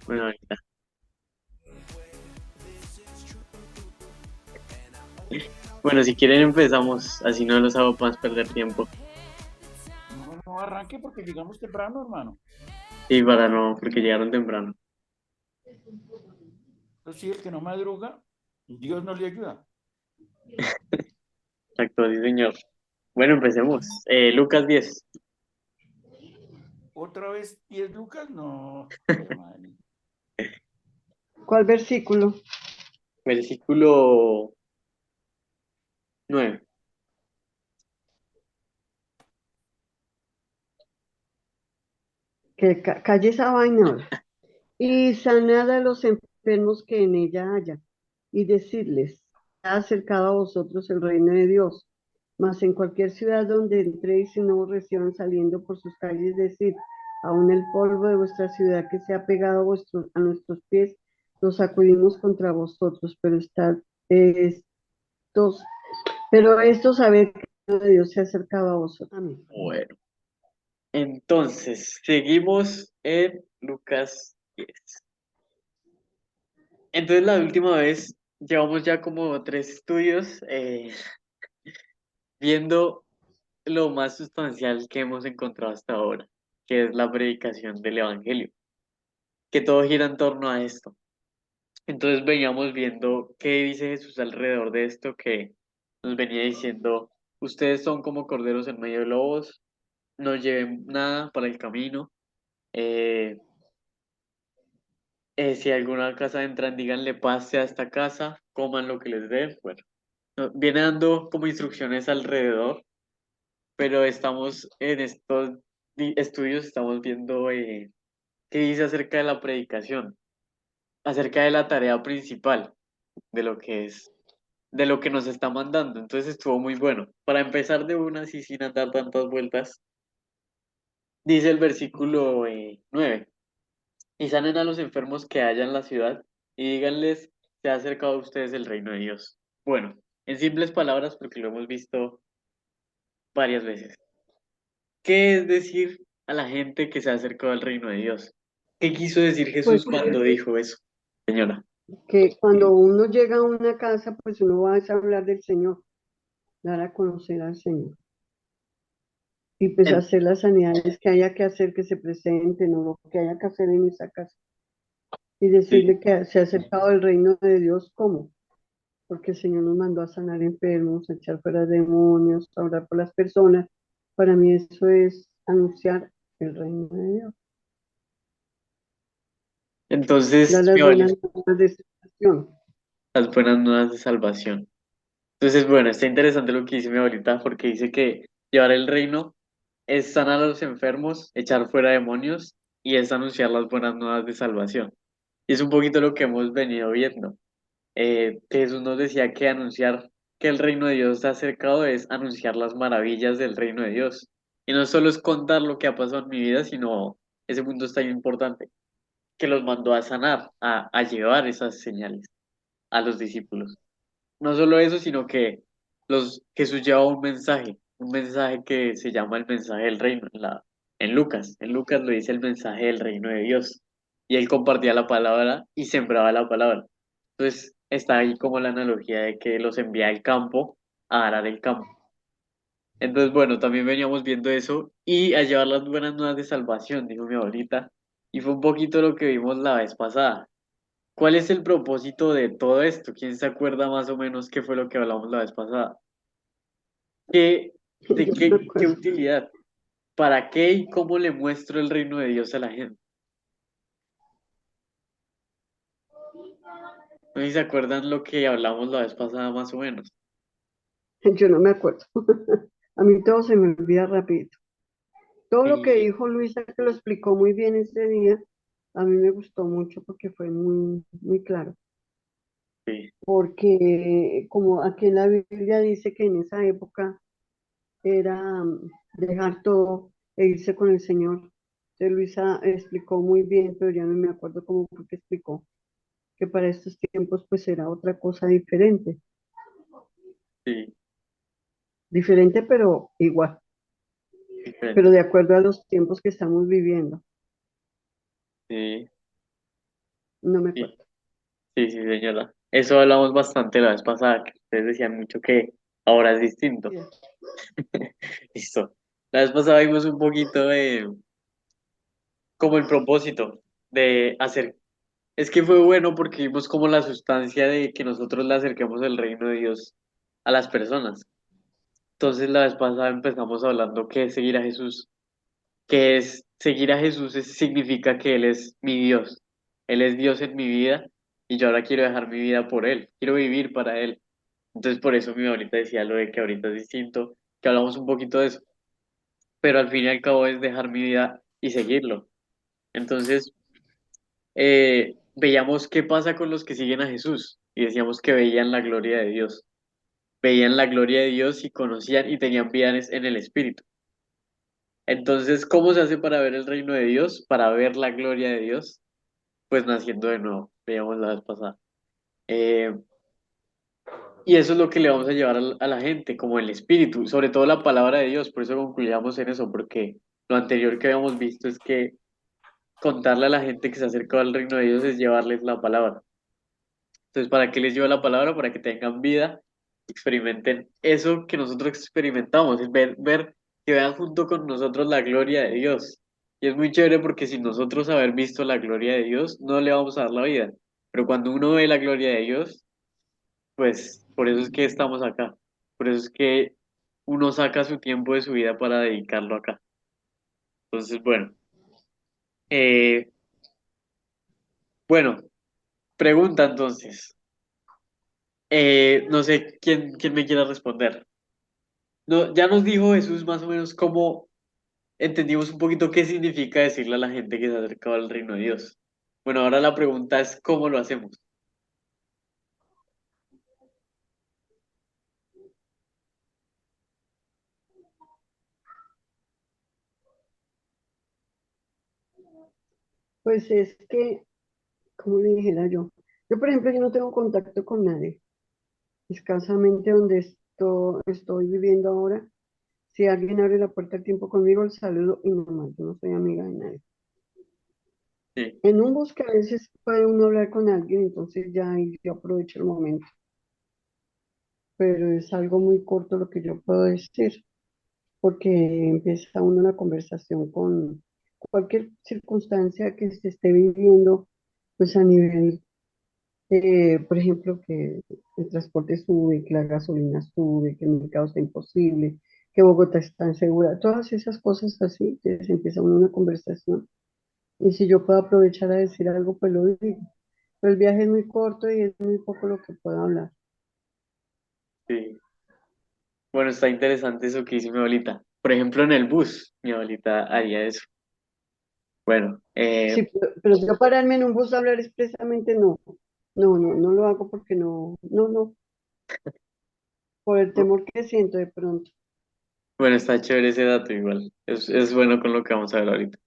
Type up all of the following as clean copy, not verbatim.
Bueno, ahorita. Bueno, si quieren empezamos, así no los hago más perder tiempo. No, no arranque porque llegamos temprano, hermano. Y para no, porque llegaron temprano. Entonces, sí, el que no madruga, Dios no le ayuda. Exacto, sí, señor. Bueno, empecemos. Lucas 10, ¿Otra vez 10 lucas? No, madre. ¿Cuál versículo? versículo 9. Que calle esa vaina ahora. Y sanad a los enfermos que en ella haya, y decirles, ha acercado a vosotros el reino de Dios. Mas en cualquier ciudad donde entréis y no os reciban saliendo por sus calles, decid, aun el polvo de vuestra ciudad que se ha pegado a nuestros pies, los sacudimos contra vosotros, estos, pero esto sabed que el reino de Dios se ha acercado a vosotros. Amén. Bueno, entonces, seguimos en Lucas 10. Entonces, la última vez llevamos ya como 3 estudios viendo lo más sustancial que hemos encontrado hasta ahora, que es la predicación del Evangelio, que todo gira en torno a esto. Entonces veníamos viendo qué dice Jesús alrededor de esto, que nos venía diciendo, ustedes son como corderos en medio de lobos, no lleven nada para el camino, eh, si alguna casa entran, díganle pase a esta casa, coman lo que les dé. Bueno, viene dando como instrucciones alrededor, pero estamos en estos estudios, estamos viendo qué dice acerca de la predicación, acerca de la tarea principal de lo que es de lo que nos está mandando. Entonces estuvo muy bueno. Para empezar de una, así sin andar tantas vueltas, dice el versículo 9, y sanen a los enfermos que haya en la ciudad y díganles, se ha acercado a ustedes el reino de Dios. Bueno, en simples palabras, porque lo hemos visto varias veces. ¿Qué es decir a la gente que se ha acercado al reino de Dios? ¿Qué quiso decir Pues Jesús cuando dijo eso, señora? que cuando uno llega a una casa, pues uno va a hablar del Señor, dar a conocer al Señor. Y pues En- hacer las sanidades que haya que hacer, que se presenten, o lo que haya que hacer en esa casa. Y sí. decirle que se ha acercado el reino de Dios, ¿cómo? Porque el Señor nos mandó a sanar enfermos, a echar fuera demonios, a orar por las personas. Para mí eso es anunciar el reino de Dios, dar Entonces, las mi buenas abuelita, nuevas de salvación. las buenas nuevas de salvación. Entonces, bueno, está interesante lo que dice mi abuelita, porque dice que llevar el reino es sanar a los enfermos, echar fuera demonios y es anunciar las buenas nuevas de salvación. Y es un poquito lo que hemos venido viendo. Que Jesús nos decía que anunciar que el reino de Dios se ha acercado es anunciar las maravillas del reino de Dios. Y no solo es contar lo que ha pasado en mi vida, sino ese punto es tan importante, que los mandó a sanar, a llevar esas señales a los discípulos. No solo eso, sino que Jesús lleva un mensaje que se llama el mensaje del reino en Lucas lo dice el mensaje del reino de Dios, y él compartía la palabra y sembraba la palabra. Entonces está ahí como la analogía de que los envía al campo a arar el campo. Entonces, bueno, también veníamos viendo eso y a llevar las buenas nuevas de salvación, dijo mi abuelita, y fue un poquito lo que vimos la vez pasada. ¿Cuál es el propósito de todo esto? ¿Quién se acuerda más o menos qué fue lo que hablamos la vez pasada? ¿Qué, de Yo me qué acuerdo. utilidad? ¿Para qué y cómo le muestro el reino de Dios a la gente? No sé si se acuerdan lo que hablamos la vez pasada más o menos. Yo no me acuerdo. A mí todo se me olvida rápido. Todo lo que Sí, dijo Luisa, que lo explicó muy bien ese día, a mí me gustó mucho porque fue muy, muy claro. sí, Porque como aquí en la Biblia dice que en esa época era dejar todo e irse con el Señor. Entonces Luisa explicó muy bien, pero ya no me acuerdo cómo fue que explicó que para estos tiempos pues era otra cosa diferente, sí, diferente pero igual, pero diferente. de acuerdo a los tiempos que estamos viviendo. Sí. No me Sí, acuerdo. sí, sí, señora. Eso hablamos bastante la vez pasada, que ustedes decían mucho que ahora es distinto. Sí. Listo. La vez pasada vimos un poquito de como el propósito de hacer. Es que fue bueno porque vimos como la sustancia de que nosotros le acerquemos el reino de Dios a las personas. Entonces la vez pasada empezamos hablando que es seguir a Jesús, que es seguir a Jesús significa que Él es mi Dios. Él es Dios en mi vida y yo ahora quiero dejar mi vida por Él, quiero vivir para Él. Entonces por eso mi abuelita decía lo de que ahorita es distinto, que hablamos un poquito de eso, pero al fin y al cabo es dejar mi vida y seguirlo. Entonces veíamos qué pasa con los que siguen a Jesús y decíamos que veían la gloria de Dios, veían la gloria de Dios y conocían y tenían vida en el Espíritu. Entonces, ¿cómo se hace para ver el reino de Dios? Para ver la gloria de Dios, pues naciendo de nuevo, veíamos la vez pasada. Eh, y eso es lo que le vamos a llevar a la gente, como el Espíritu, sobre todo la palabra de Dios, por eso concluyamos en eso, porque lo anterior que habíamos visto es que contarle a la gente que se ha acercado al reino de Dios es llevarles la palabra. Entonces, ¿para qué les lleva la palabra? Para que tengan vida, experimenten eso que nosotros experimentamos, es ver, que vean junto con nosotros la gloria de Dios. Y es muy chévere porque sin nosotros haber visto la gloria de Dios, no le vamos a dar la vida. Pero cuando uno ve la gloria de Dios, pues por eso es que estamos acá. Por eso es que uno saca su tiempo de su vida para dedicarlo acá. Entonces, eh, bueno, pregunta entonces. No sé quién me quiera responder. No, ya nos dijo Jesús más o menos cómo entendimos un poquito qué significa decirle a la gente que se ha acercado al reino de Dios. Bueno, ahora la pregunta es cómo lo hacemos. Pues es que, como le dijera yo por ejemplo, yo no tengo contacto con nadie. Escasamente donde estoy viviendo ahora, si alguien abre la puerta al tiempo conmigo, el saludo y normal, yo no soy amiga de nadie. Sí, En un bus que a veces puede uno hablar con alguien, entonces ya ahí yo aprovecho el momento, pero es algo muy corto lo que yo puedo decir, porque empieza uno una conversación con cualquier circunstancia que se esté viviendo, pues a nivel, por ejemplo, que el transporte sube, que la gasolina sube, que el mercado está imposible, que Bogotá está insegura, todas esas cosas así, entonces empieza uno una conversación. Y si yo puedo aprovechar a decir algo, pues lo digo. Pero el viaje es muy corto y es muy poco lo que puedo hablar. sí. Bueno, está interesante eso que dice mi abuelita. Por ejemplo, en el bus, mi abuelita haría eso. Bueno, Sí, pero yo pararme en un bus a hablar expresamente no. No lo hago porque no, por el temor que siento de pronto. bueno, está chévere ese dato igual. Es bueno con lo que vamos a ver ahorita.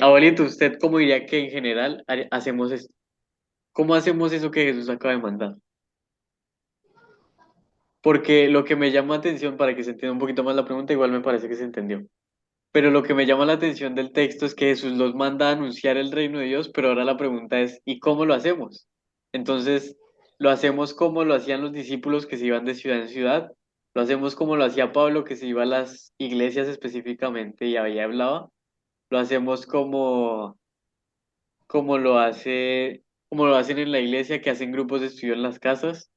Abuelito, ¿usted cómo diría que en general hacemos esto? ¿Cómo hacemos eso que Jesús acaba de mandar? Porque lo que me llama atención, para que se entienda un poquito más la pregunta, igual me parece que se entendió. Pero lo que me llama la atención del texto es que Jesús los manda a anunciar el reino de Dios, pero ahora la pregunta es, ¿y cómo lo hacemos? Entonces, ¿lo hacemos como lo hacían los discípulos que se iban de ciudad en ciudad? ¿Lo hacemos como lo hacía Pablo que se iba a las iglesias específicamente y ahí hablaba? ¿Lo hacemos como lo como lo hacen en la iglesia que hacen grupos de estudio en las casas?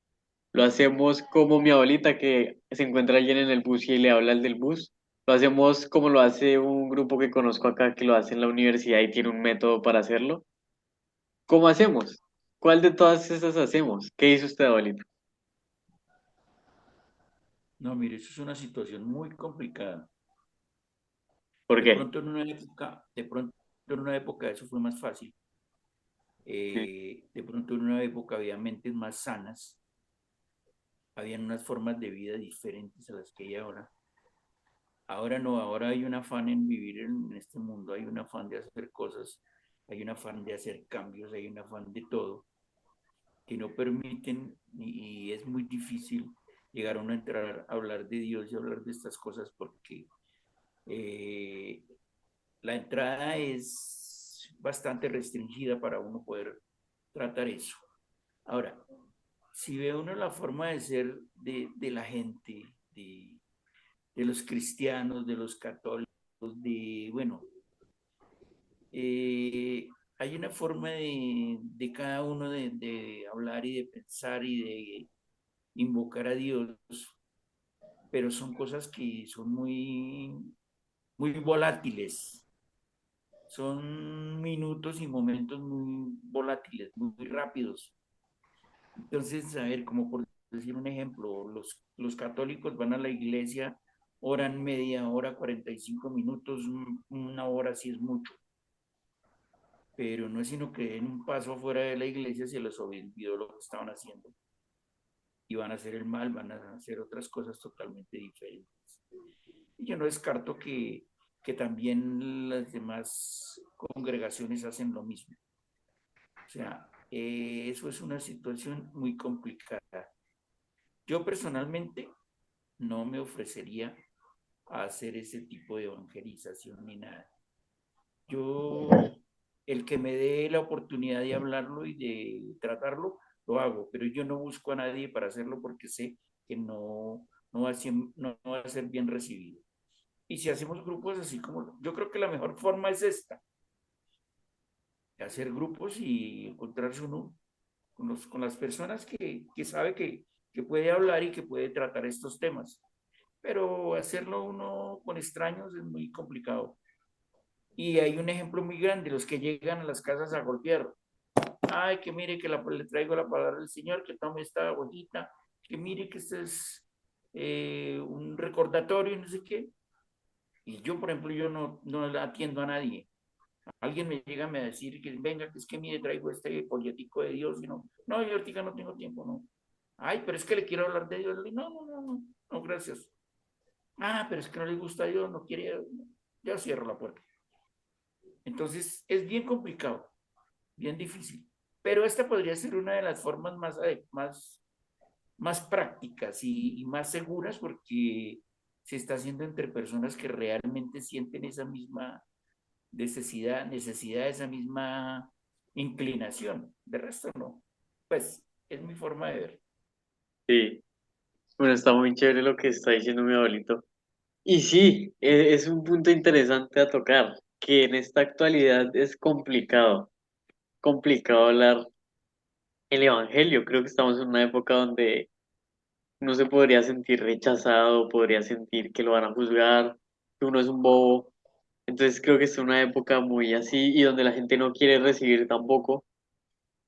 Lo hacemos como mi abuelita que se encuentra alguien en el bus y le habla al del bus. Lo hacemos como lo hace un grupo que conozco acá que lo hace en la universidad y tiene un método para hacerlo. ¿Cómo hacemos? ¿Cuál de todas esas hacemos? ¿Qué hizo usted, abuelita? No, mire, eso es una situación muy complicada. ¿Por De qué? pronto en una época, de pronto en una época eso fue más fácil. Sí, De pronto en una época había mentes más sanas, habían unas formas de vida diferentes a las que hay ahora. Ahora no, ahora hay un afán en vivir en este mundo, hay un afán de hacer cosas, hay un afán de hacer cambios, hay un afán de todo, que no permiten y es muy difícil llegar a uno a entrar a hablar de Dios y hablar de estas cosas porque la entrada es bastante restringida para uno poder tratar eso. Ahora, si ve uno la forma de ser de la gente, de los cristianos, de los católicos, bueno, hay una forma de cada uno de hablar y de pensar y de invocar a Dios, pero son cosas que son muy volátiles, son minutos y momentos muy volátiles, muy rápidos. Entonces, a ver, como por decir un ejemplo, los católicos van a la iglesia, oran media hora, 45 minutos, una hora si es mucho, pero no es sino que en un paso afuera de la iglesia se les olvidó lo que estaban haciendo y van a hacer el mal, van a hacer otras cosas totalmente diferentes. Y yo no descarto que también las demás congregaciones hacen lo mismo. O sea, eso es una situación muy complicada. Yo personalmente no me ofrecería a hacer ese tipo de evangelización ni nada. Yo, el que me dé la oportunidad de hablarlo y de tratarlo, lo hago, pero yo no busco a nadie para hacerlo porque sé que no va a ser bien recibido. Y si hacemos grupos así como, yo creo que la mejor forma es esta, hacer grupos y encontrarse uno con las personas que sabe que puede hablar y que puede tratar estos temas. Pero hacerlo uno con extraños es muy complicado. Y hay un ejemplo muy grande, los que llegan a las casas a golpear. Ay, que mire que le traigo la palabra del Señor, que tome esta hojita, que mire que este es un recordatorio y no sé qué. Y yo, por ejemplo, yo no atiendo a nadie. Alguien me llega a decir que venga, que es que mire, traigo este folletico de Dios. Y no, yo ahorita no tengo tiempo, no. Ay, pero es que le quiero hablar de Dios. No, gracias. Ah, pero es que no le gusta a Dios, no quiere. Yo cierro la puerta. Entonces, es bien complicado, bien difícil. Pero esta podría ser una de las formas más prácticas y más seguras porque se está haciendo entre personas que realmente sienten esa misma necesidad, esa misma inclinación. De resto, no. Pues es mi forma de ver. Sí, bueno, está muy chévere lo que está diciendo mi abuelito. Y sí, es un punto interesante a tocar, que en esta actualidad es complicado hablar el evangelio. Creo que estamos en una época donde uno se podría sentir rechazado, podría sentir que lo van a juzgar, que uno es un bobo. Entonces creo que es una época muy así y donde la gente no quiere recibir tampoco.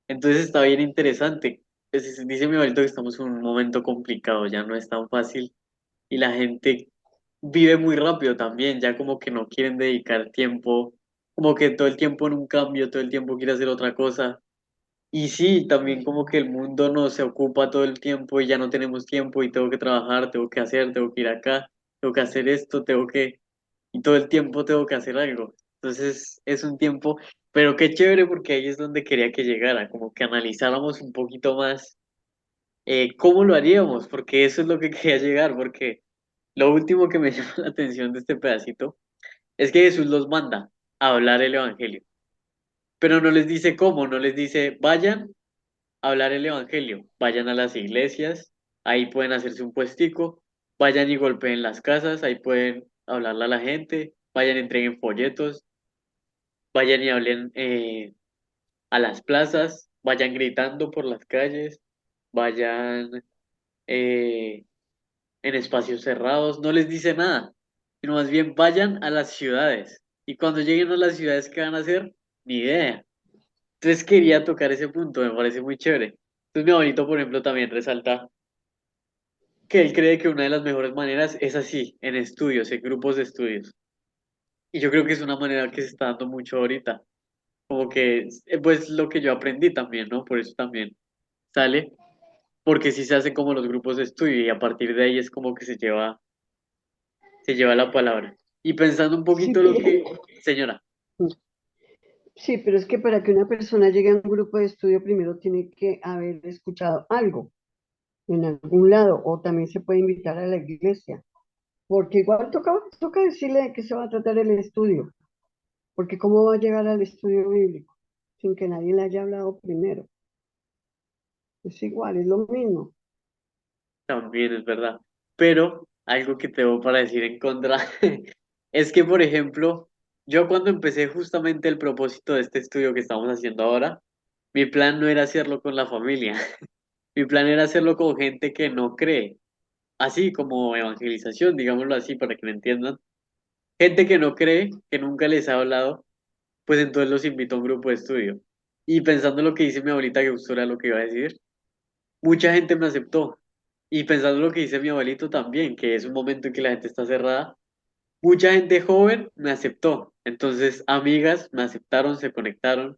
Entonces está bien interesante. Dice mi abuelito que estamos en un momento complicado, ya no es tan fácil y la gente vive muy rápido también, ya como que no quieren dedicar tiempo, como que todo el tiempo en un cambio, todo el tiempo quiere hacer otra cosa. Y sí, también como que el mundo no se ocupa todo el tiempo y ya no tenemos tiempo y tengo que trabajar, tengo que hacer, tengo que ir acá, tengo que hacer esto, y todo el tiempo tengo que hacer algo. Entonces es un tiempo, pero qué chévere porque ahí es donde quería que llegara, como que analizáramos un poquito más cómo lo haríamos, porque eso es lo que quería llegar, porque lo último que me llama la atención de este pedacito es que Jesús los manda a hablar el evangelio, pero no les dice cómo, no les dice vayan hablar el evangelio. Vayan a las iglesias, ahí pueden hacerse un puestico, vayan y golpeen las casas, ahí pueden hablarle a la gente, vayan y entreguen folletos, vayan y hablen a las plazas, vayan gritando por las calles, vayan eh, en espacios cerrados, no les dice nada, sino más bien vayan a las ciudades. Y cuando lleguen a las ciudades, ¿qué van a hacer? Ni idea. Entonces quería tocar ese punto, me parece muy chévere. Entonces mi abuelito, por ejemplo, también resalta que él cree que una de las mejores maneras es así, en estudios, en grupos de estudios. Y yo creo que es una manera que se está dando mucho ahorita, como que, pues lo que yo aprendí también, ¿no? Por eso también sale, porque sí se hacen como los grupos de estudio y a partir de ahí es como que se lleva la palabra. Y pensando un Sí, poquito lo que, señora, sí, pero es que para que una persona llegue a un grupo de estudio, primero tiene que haber escuchado algo en algún lado, o también se puede invitar a la iglesia, porque igual toca decirle de qué se va a tratar el estudio, porque cómo va a llegar al estudio bíblico sin que nadie le haya hablado primero. Es igual, es lo mismo. También es verdad. Pero algo que tengo para decir en contra es que, por ejemplo, yo cuando empecé justamente el propósito de este estudio que estamos haciendo ahora, mi plan no era hacerlo con la familia, mi plan era hacerlo con gente que no cree, así como evangelización, digámoslo así, para que me entiendan. Gente que no cree, que nunca les ha hablado, pues entonces los invito a un grupo de estudio. Y pensando en lo que dice mi abuelita, que justo era lo que iba a decir, mucha gente me aceptó. Y pensando lo que dice mi abuelito también, que es un momento en que la gente está cerrada, mucha gente joven me aceptó. Entonces, amigas me aceptaron, se conectaron.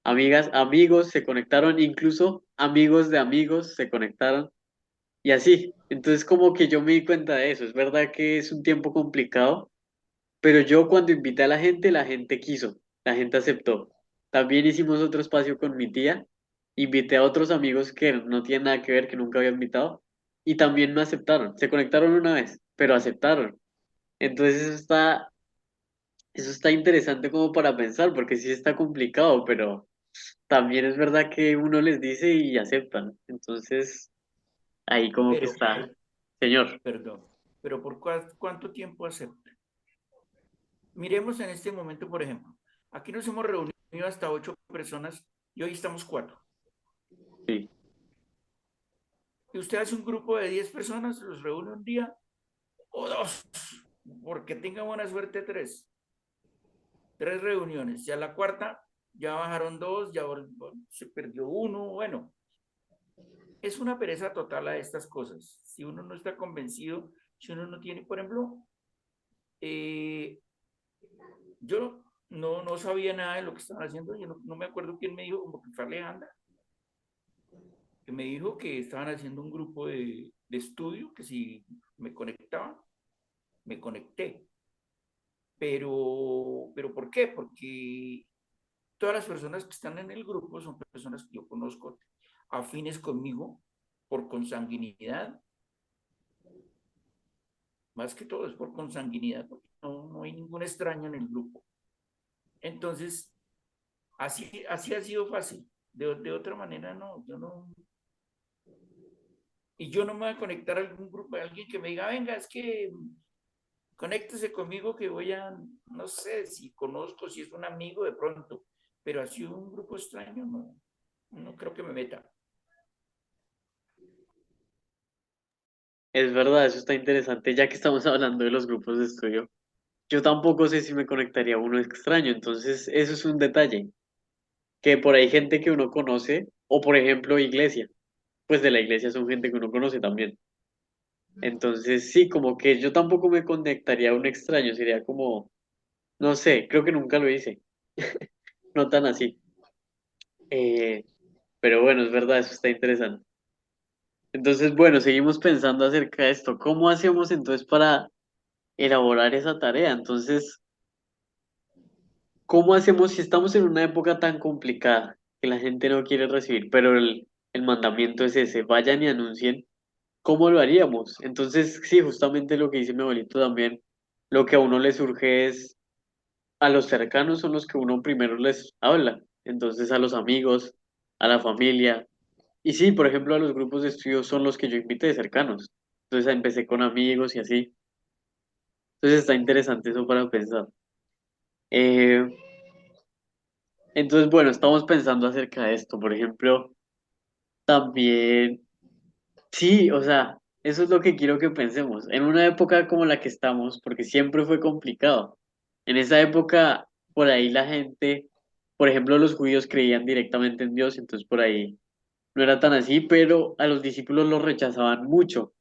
Amigas, amigos se conectaron, incluso amigos de amigos se conectaron. Y así. Entonces, como que yo me di cuenta de eso. Es verdad que es un tiempo complicado, pero yo cuando invité a la gente quiso, la gente aceptó. También hicimos otro espacio con mi tía, invité a otros amigos que no tienen nada que ver, que nunca había invitado, y también me aceptaron. Se conectaron una vez, pero aceptaron. Entonces eso está interesante como para pensar, porque sí está complicado, pero también es verdad que uno les dice y aceptan. Entonces, ahí como que Pero, está, señor. perdón, pero ¿por cuánto tiempo acepta? Miremos en este momento, por ejemplo, aquí nos hemos reunido hasta 8 personas y hoy estamos 4. Sí, Y usted hace un grupo de 10 personas, los reúne un día o 2, porque tenga buena suerte 3. 3 reuniones. Ya la cuarta, ya bajaron 2, ya se perdió 1. Bueno, es una pereza total a estas cosas. Si uno no está convencido, si uno no tiene, por ejemplo, eh, yo no sabía nada de lo que estaban haciendo. Yo no me acuerdo quién me dijo, como que fue Alejandra, que me dijo que estaban haciendo un grupo de estudio, que si me conectaba, me conecté. Pero ¿por qué? Porque todas las personas que están en el grupo son personas que yo conozco, afines conmigo por consanguinidad, más que todo es por consanguinidad, porque no hay ningún extraño en el grupo. Entonces, así ha sido fácil. De otra manera, no, yo no. Y yo no me voy a conectar a algún grupo, a alguien que me diga, venga, es que conéctese conmigo que voy a, no sé si conozco, si es un amigo de pronto, pero así un grupo extraño, no creo que me meta. es verdad, eso está interesante, ya que estamos hablando de los grupos de estudio. Yo tampoco sé si me conectaría a uno extraño, entonces eso es un detalle, que por ahí gente que uno conoce, o por ejemplo iglesia, pues de la iglesia son gente que uno conoce también. Entonces sí, como que yo tampoco me conectaría a un extraño, sería como, no sé, creo que nunca lo hice, no tan así. Eh, pero bueno, es verdad, eso está interesante. Entonces, bueno, seguimos pensando acerca de esto. ¿Cómo hacemos entonces para elaborar esa tarea? Entonces, ¿cómo hacemos si estamos en una época tan complicada que la gente no quiere recibir, pero el mandamiento es ese, vayan y anuncien? ¿Cómo lo haríamos? Entonces, sí, justamente lo que dice mi abuelito también, lo que a uno le surge es, a los cercanos son los que uno primero les habla, entonces a los amigos, a la familia, y sí, por ejemplo, a los grupos de estudio son los que yo invité cercanos, entonces empecé con amigos y así, entonces está interesante eso para pensar. Eh, entonces, bueno, estamos pensando acerca de esto, por ejemplo, también, sí, o sea, eso es lo que quiero que pensemos. En una época como la que estamos, porque siempre fue complicado. En esa época, por ahí la gente, por ejemplo, los judíos creían directamente en Dios, entonces por ahí no era tan así, pero a los discípulos los rechazaban mucho,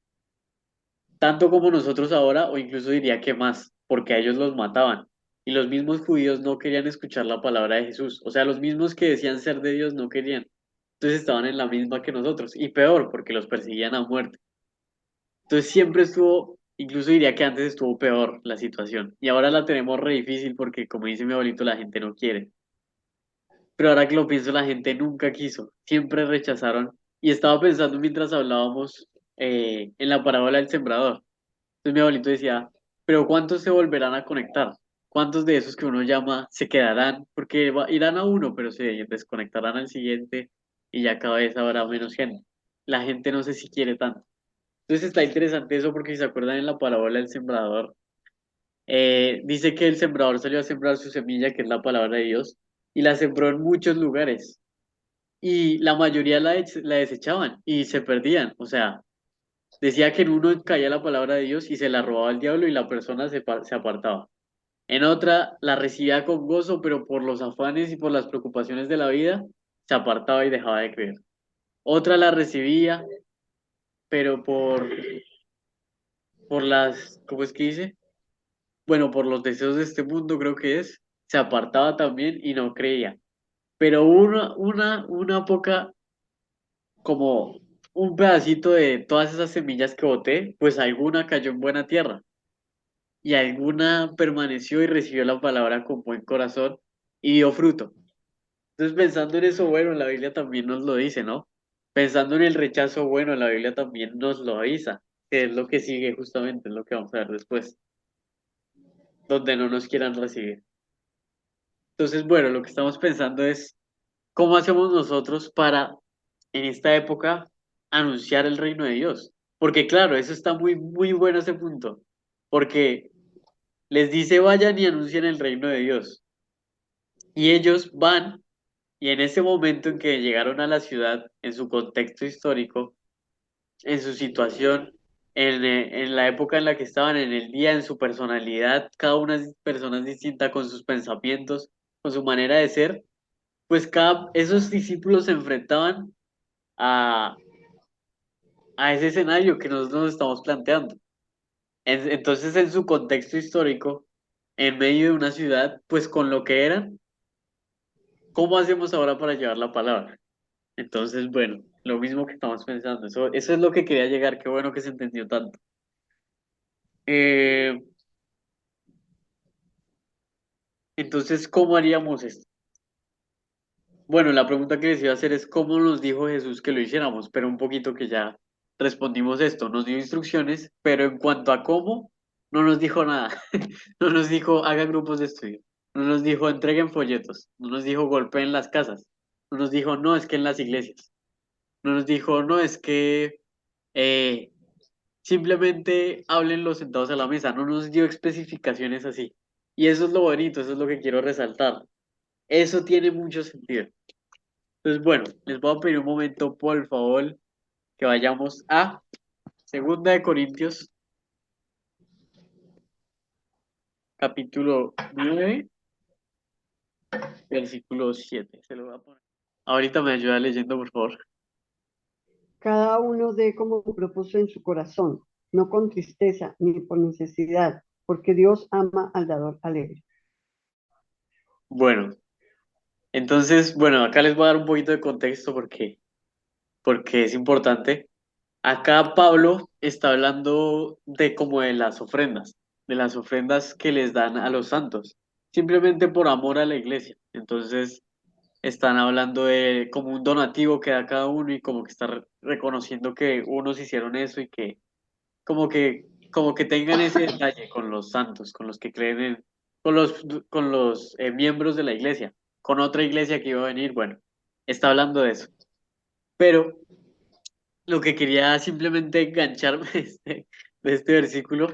tanto como nosotros ahora, o incluso diría que más, porque a ellos los mataban. Y los mismos judíos no querían escuchar la palabra de Jesús. O sea, los mismos que decían ser de Dios no querían. Entonces estaban en la misma que nosotros. Y peor, porque los perseguían a muerte. Entonces siempre estuvo, incluso diría que antes estuvo peor la situación. Y ahora la tenemos re difícil porque, como dice mi abuelito, la gente no quiere. Pero ahora que lo pienso, la gente nunca quiso. Siempre rechazaron. Y estaba pensando mientras hablábamos en la parábola del sembrador. Entonces mi abuelito decía, pero ¿cuántos se volverán a conectar? ¿Cuántos de esos que uno llama se quedarán? Porque irán a uno, pero se desconectarán al siguiente. y ya cada vez habrá menos gente. La gente no sé si quiere tanto. Entonces está interesante eso porque si se acuerdan en la parábola del sembrador, dice que el sembrador salió a sembrar su semilla, que es la palabra de Dios, y la sembró en muchos lugares. Y la mayoría la desechaban y se perdían. O sea, decía que en uno caía la palabra de Dios y se la robaba el diablo y la persona se apartaba. En otra la recibía con gozo, pero por los afanes y por las preocupaciones de la vida, se apartaba y dejaba de creer. Otra la recibía, pero por las, ¿cómo es que dice? Bueno, por los deseos de este mundo creo que es, se apartaba también y no creía. Pero una poca, como un pedacito de todas esas semillas que boté, pues alguna cayó en buena tierra y alguna permaneció y recibió la palabra con buen corazón y dio fruto. Entonces, pensando en eso, bueno, la Biblia también nos lo dice, ¿no? Pensando en el rechazo, bueno, la Biblia también nos lo avisa, que es lo que sigue justamente, es lo que vamos a ver después, donde no nos quieran recibir. Entonces, bueno, lo que estamos pensando es, ¿cómo hacemos nosotros para, en esta época, anunciar el reino de Dios? Porque claro, eso está muy, muy bueno ese punto, porque les dice, vayan y anuncien el reino de Dios. Y ellos van, y en ese momento en que llegaron a la ciudad, en su contexto histórico, en su situación, en la época en la que estaban, en el día, en su personalidad, cada una es persona distinta con sus pensamientos, con su manera de ser, pues esos discípulos se enfrentaban a, a ese escenario que nosotros nos estamos planteando. Entonces, en su contexto histórico, en medio de una ciudad, pues con lo que eran, ¿cómo hacemos ahora para llevar la palabra? Entonces, bueno, lo mismo que estamos pensando, eso es lo que quería llegar, qué bueno que se entendió tanto. Eh, entonces, ¿cómo haríamos esto? Bueno, la pregunta que les iba a hacer es cómo nos dijo Jesús que lo hiciéramos, pero un poquito que ya respondimos esto, nos dio instrucciones, pero en cuanto a cómo, no nos dijo nada. No nos dijo hagan grupos de estudio, no nos dijo entreguen folletos, no nos dijo golpeen las casas, no nos dijo no, es que en las iglesias, no nos dijo no, es que eh, simplemente háblenlo sentados a la mesa, no nos dio especificaciones así. Y eso es lo bonito, eso es lo que quiero resaltar. Eso tiene mucho sentido. Entonces, bueno, les voy a pedir un momento, por favor, que vayamos a Segunda de Corintios, capítulo 9, versículo 7. Se lo voy a poner. Ahorita me ayuda leyendo, por favor. Cada uno dé como propuso en su corazón, no con tristeza ni por necesidad, porque Dios ama al dador alegre. Bueno, entonces, bueno, acá les voy a dar un poquito de contexto porque es importante. Acá Pablo está hablando de como de las ofrendas que les dan a los santos, simplemente por amor a la iglesia. Entonces, están hablando de como un donativo que da cada uno y como que está reconociendo que unos hicieron eso y que como que tengan ese detalle con los santos, con los que creen con los miembros de la iglesia, con otra iglesia que iba a venir, bueno, está hablando de eso. Pero lo que quería simplemente engancharme de este versículo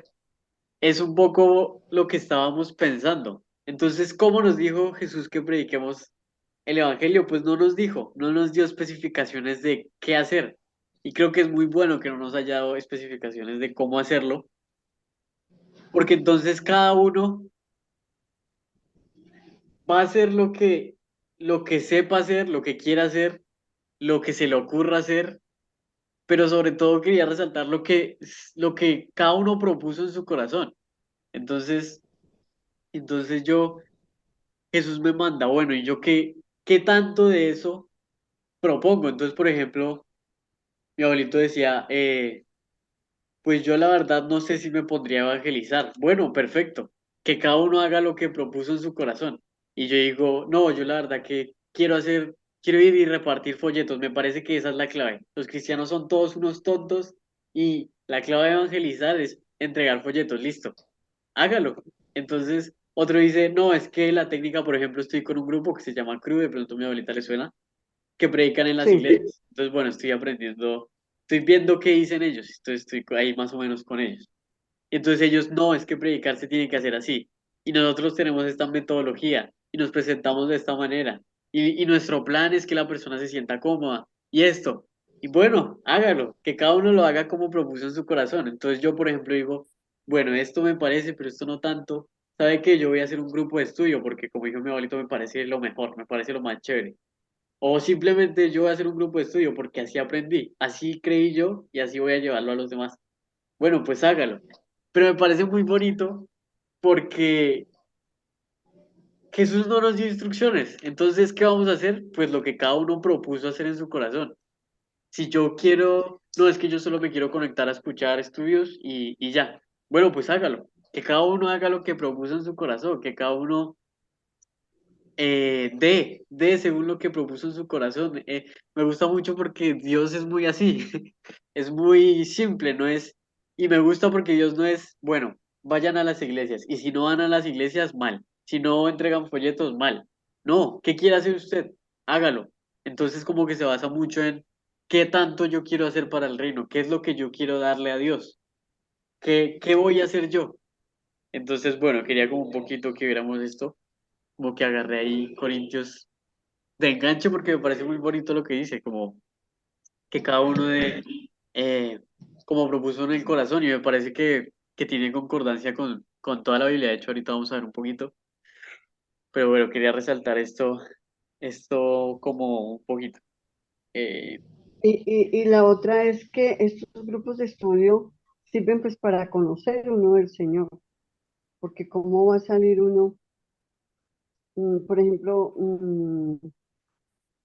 es un poco lo que estábamos pensando. Entonces, ¿cómo nos dijo Jesús que prediquemos el Evangelio? Pues no nos dijo, no nos dio especificaciones de qué hacer. Y creo que es muy bueno que no nos haya dado especificaciones de cómo hacerlo, porque entonces cada uno va a hacer lo que sepa hacer, lo que quiera hacer, lo que se le ocurra hacer, pero sobre todo quería resaltar lo que cada uno propuso en su corazón. Entonces, entonces yo, Jesús me manda, bueno, ¿y yo qué tanto de eso propongo? Entonces, por ejemplo, mi abuelito decía, pues yo la verdad no sé si me pondría a evangelizar. Bueno, perfecto, que cada uno haga lo que propuso en su corazón. Y yo digo, no, yo la verdad que quiero ir y repartir folletos, me parece que esa es la clave. Los cristianos son todos unos tontos y la clave de evangelizar es entregar folletos, listo, hágalo. Entonces, otro dice, no, es que la técnica, por ejemplo, estoy con un grupo que se llama CRU, de pronto a mi abuelita le suena, que predican en las Sí, iglesias. Entonces, bueno, estoy aprendiendo, estoy viendo qué dicen ellos, entonces estoy ahí más o menos con ellos. Y entonces ellos, no, es que predicar se tiene que hacer así. Y nosotros tenemos esta metodología y nos presentamos de esta manera. Y nuestro plan es que la persona se sienta cómoda. Y esto. Y bueno, hágalo, que cada uno lo haga como propuso en su corazón. Entonces yo, por ejemplo, digo, bueno, esto me parece, pero esto no tanto. ¿Sabe qué? Yo voy a hacer un grupo de estudio porque como dijo mi abuelito, me parece lo mejor, me parece lo más chévere. O simplemente yo voy a hacer un grupo de estudio porque así aprendí, así creí yo y así voy a llevarlo a los demás. Bueno, pues hágalo. Pero me parece muy bonito porque Jesús no nos dio instrucciones. Entonces, ¿qué vamos a hacer? Pues lo que cada uno propuso hacer en su corazón. Si yo quiero, no es que yo solo me quiero conectar a escuchar estudios y ya. Bueno, pues hágalo. Que cada uno haga lo que propuso en su corazón, que cada uno dé según lo que propuso en su corazón. Me gusta mucho porque Dios es muy así, es muy simple, no es, y me gusta porque Dios no es, bueno, vayan a las iglesias, y si no van a las iglesias, mal, si no entregan folletos, mal. No, ¿qué quiere hacer usted? Hágalo. Entonces como que se basa mucho en qué tanto yo quiero hacer para el reino, qué es lo que yo quiero darle a Dios, qué voy a hacer yo. Entonces, bueno, quería como un poquito que viéramos esto, como que agarré ahí Corintios de enganche porque me parece muy bonito lo que dice, como que cada uno de, como propuso en el corazón y me parece que tiene concordancia con toda la Biblia. De hecho, ahorita vamos a ver un poquito, pero bueno, quería resaltar esto como un poquito. Eh, y la otra es que estos grupos de estudio sirven pues para conocer uno del Señor, porque cómo va a salir uno, por ejemplo,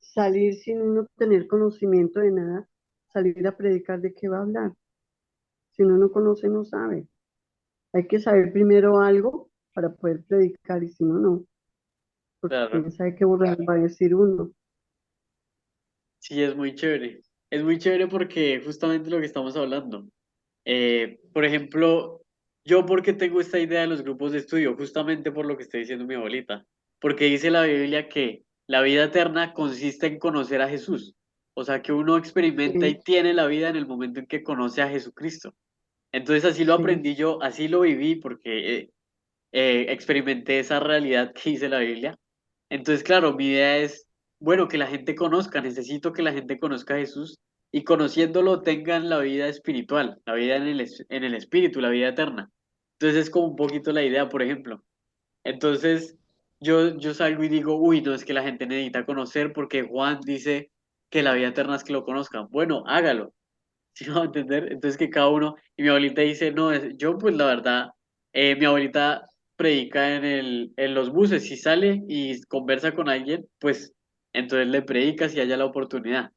salir sin uno tener conocimiento de nada, salir a predicar de qué va a hablar. Si uno no conoce, no sabe. Hay que saber primero algo para poder predicar y si no, no, porque claro, quién sabe qué borrar va a decir uno. sí, es muy chévere. Es muy chévere porque justamente lo que estamos hablando. Por ejemplo, yo porque tengo esta idea de los grupos de estudio, justamente por lo que está diciendo mi abuelita, porque dice la Biblia que la vida eterna consiste en conocer a Jesús, o sea que uno experimenta y Sí, tiene la vida en el momento en que conoce a Jesucristo. Entonces así lo sí, aprendí yo, así lo viví porque experimenté esa realidad que dice la Biblia. Entonces, claro, mi idea es, bueno, que la gente conozca, necesito que la gente conozca a Jesús y conociéndolo tengan la vida espiritual, la vida en el espíritu, la vida eterna. Entonces es como un poquito la idea, por ejemplo. Entonces yo salgo y digo, uy, no, es que la gente necesita conocer porque Juan dice que la vida eterna es que lo conozcan. Bueno, hágalo. ¿Sí me va a entender? Entonces que cada uno, y mi abuelita dice, no, yo pues la verdad, mi abuelita predica en los buses, si sale y conversa con alguien, pues entonces le predica si haya la oportunidad.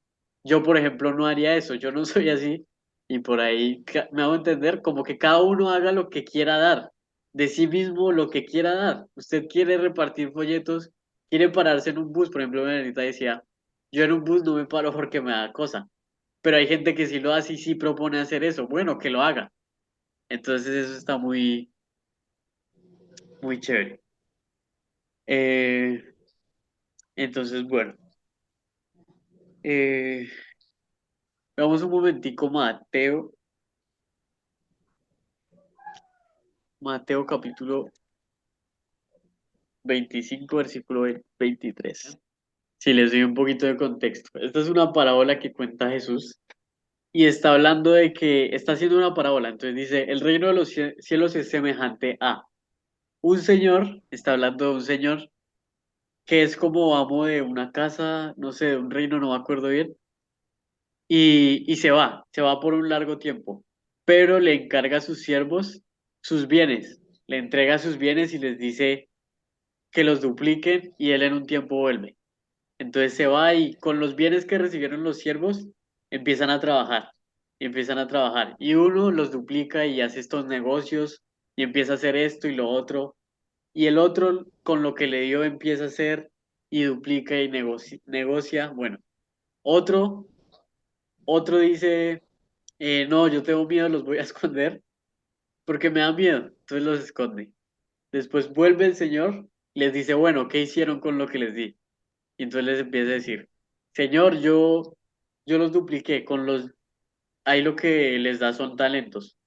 Yo, por ejemplo, no haría eso, yo no soy así, y por ahí me hago entender como que cada uno haga lo que quiera dar, de sí mismo lo que quiera dar. Usted quiere repartir folletos, quiere pararse en un bus, por ejemplo, mi abuelita decía, yo en un bus no me paro porque me da cosa, pero hay gente que sí lo hace y sí propone hacer eso. Bueno, que lo haga. Entonces eso está muy, muy chévere. Eh, entonces, bueno, eh, vamos un momentico, Mateo capítulo 25 versículo 23. Si les doy un poquito de contexto. Esta es una parábola que cuenta Jesús y está hablando de que está haciendo una parábola. Entonces dice, el reino de los cielos es semejante a un señor, está hablando de un señor que es como amo de una casa, no sé, de un reino, no me acuerdo bien, y se va por un largo tiempo, pero le encarga a sus siervos sus bienes, le entrega sus bienes y les dice que los dupliquen y él en un tiempo vuelve. Entonces se va y con los bienes que recibieron los siervos empiezan a trabajar, y empiezan a trabajar, y uno los duplica y hace estos negocios y empieza a hacer esto y lo otro, y el otro con lo que le dio empieza a hacer y duplica y negocia. Bueno, otro, otro dice, no, yo tengo miedo, los voy a esconder porque me da miedo, entonces los esconde. Después vuelve el Señor, les dice, bueno, ¿qué hicieron con lo que les di? Y entonces les empieza a decir. Señor, yo los dupliqué ahí lo que les da son talentos.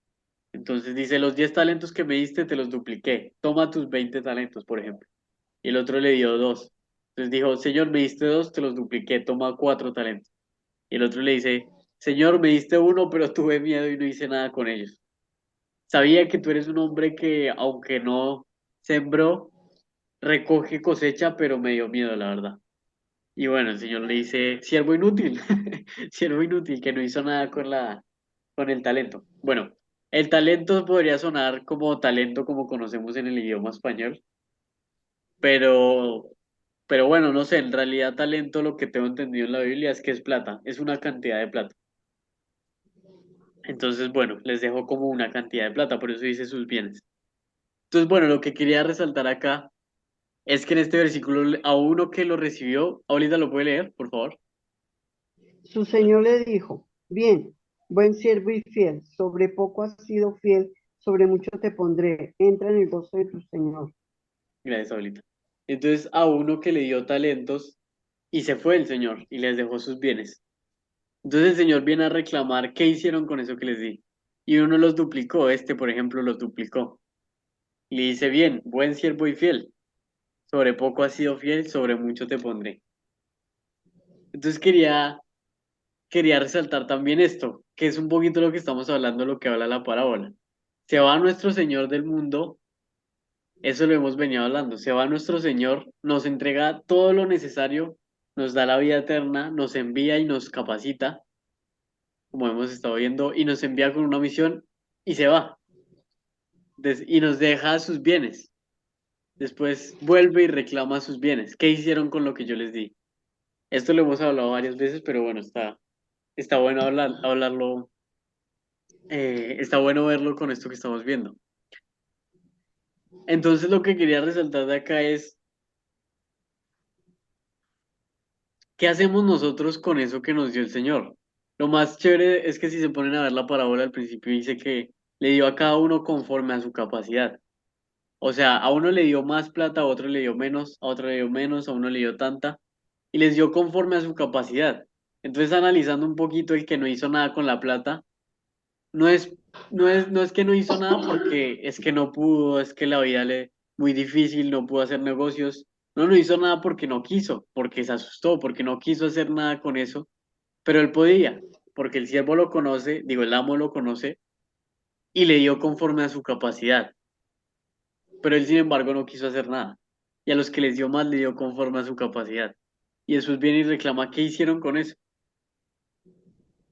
Entonces dice, los 10 talentos que me diste te los dupliqué. Toma tus 20 talentos, por ejemplo. Y el otro le dio dos. Entonces dijo, Señor, me diste dos, te los dupliqué. Toma 4 talentos. Y el otro le dice, Señor, me diste uno, pero tuve miedo y no hice nada con ellos. Sabía que tú eres un hombre que, aunque no sembró, recoge cosecha, pero me dio miedo, la verdad. Y bueno, el Señor le dice, siervo inútil, siervo inútil, que no hizo nada con el talento. Bueno, el talento podría sonar como talento como conocemos en el idioma español, pero, pero bueno, no sé, en realidad talento lo que tengo entendido en la Biblia es que es plata, es una cantidad de plata. Entonces, bueno, les dejo como una cantidad de plata, por eso dice sus bienes. Entonces, bueno, lo que quería resaltar acá es que en este versículo a uno que lo recibió, ahorita lo puede leer, por favor. Su señor le dijo, bien, buen siervo y fiel, sobre poco has sido fiel, sobre mucho te pondré, entra en el gozo de tu señor. Gracias, ahorita. Entonces, a uno que le dio talentos y se fue el Señor y les dejó sus bienes. Entonces el Señor viene a reclamar qué hicieron con eso que les di. Y uno los duplicó, este por ejemplo los duplicó. Y le dice, bien, buen siervo y fiel. Sobre poco has sido fiel, sobre mucho te pondré. Entonces quería resaltar también esto, que es un poquito lo que estamos hablando, lo que habla la parábola. Se va nuestro Señor del mundo, eso lo hemos venido hablando, se va nuestro Señor, nos entrega todo lo necesario, nos da la vida eterna, nos envía y nos capacita, como hemos estado viendo, y nos envía con una misión y se va. Y nos deja sus bienes. Después vuelve y reclama sus bienes. ¿Qué hicieron con lo que yo les di? Esto lo hemos hablado varias veces, pero bueno, está bueno hablarlo, está bueno verlo con esto que estamos viendo. Entonces lo que quería resaltar de acá es, ¿qué hacemos nosotros con eso que nos dio el Señor? Lo más chévere es que si se ponen a ver la parábola al principio dice que le dio a cada uno conforme a su capacidad. O sea, a uno le dio más plata, a otro le dio menos, a otro le dio menos, a uno le dio tanta, y les dio conforme a su capacidad. Entonces, analizando un poquito el que no hizo nada con la plata, no es, no es que no hizo nada porque es que no pudo, es que la vida le muy difícil, no pudo hacer negocios. No, no hizo nada porque no quiso, porque se asustó, porque no quiso hacer nada con eso, pero él podía, porque el siervo lo conoce, digo, el amo lo conoce, y le dio conforme a su capacidad. Pero él sin embargo no quiso hacer nada. Y a los que les dio más le dio conforme a su capacidad. Y después viene y reclama qué hicieron con eso.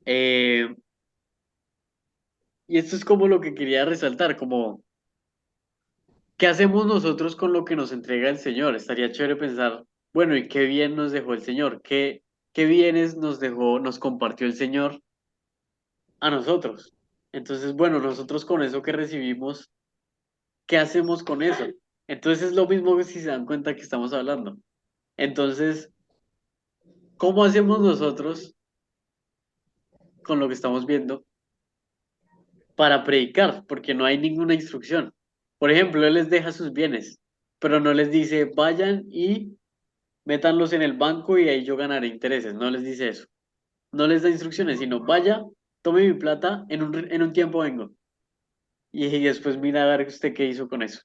Eh, y esto es como lo que quería resaltar, como ¿qué hacemos nosotros con lo que nos entrega el Señor? Estaría chévere pensar, bueno, ¿y qué bien nos dejó el Señor? ¿Qué bienes nos dejó, nos compartió el Señor a nosotros? Entonces, bueno, nosotros con eso que recibimos, ¿qué hacemos con eso? Entonces es lo mismo que si se dan cuenta que estamos hablando. Entonces, ¿cómo hacemos nosotros con lo que estamos viendo para predicar? Porque no hay ninguna instrucción. Por ejemplo, Él les deja sus bienes, pero no les dice, vayan y métanlos en el banco y ahí yo ganaré intereses. No les dice eso. No les da instrucciones, sino vaya, tome mi plata, en un tiempo vengo. Y después mira a ver usted qué hizo con eso.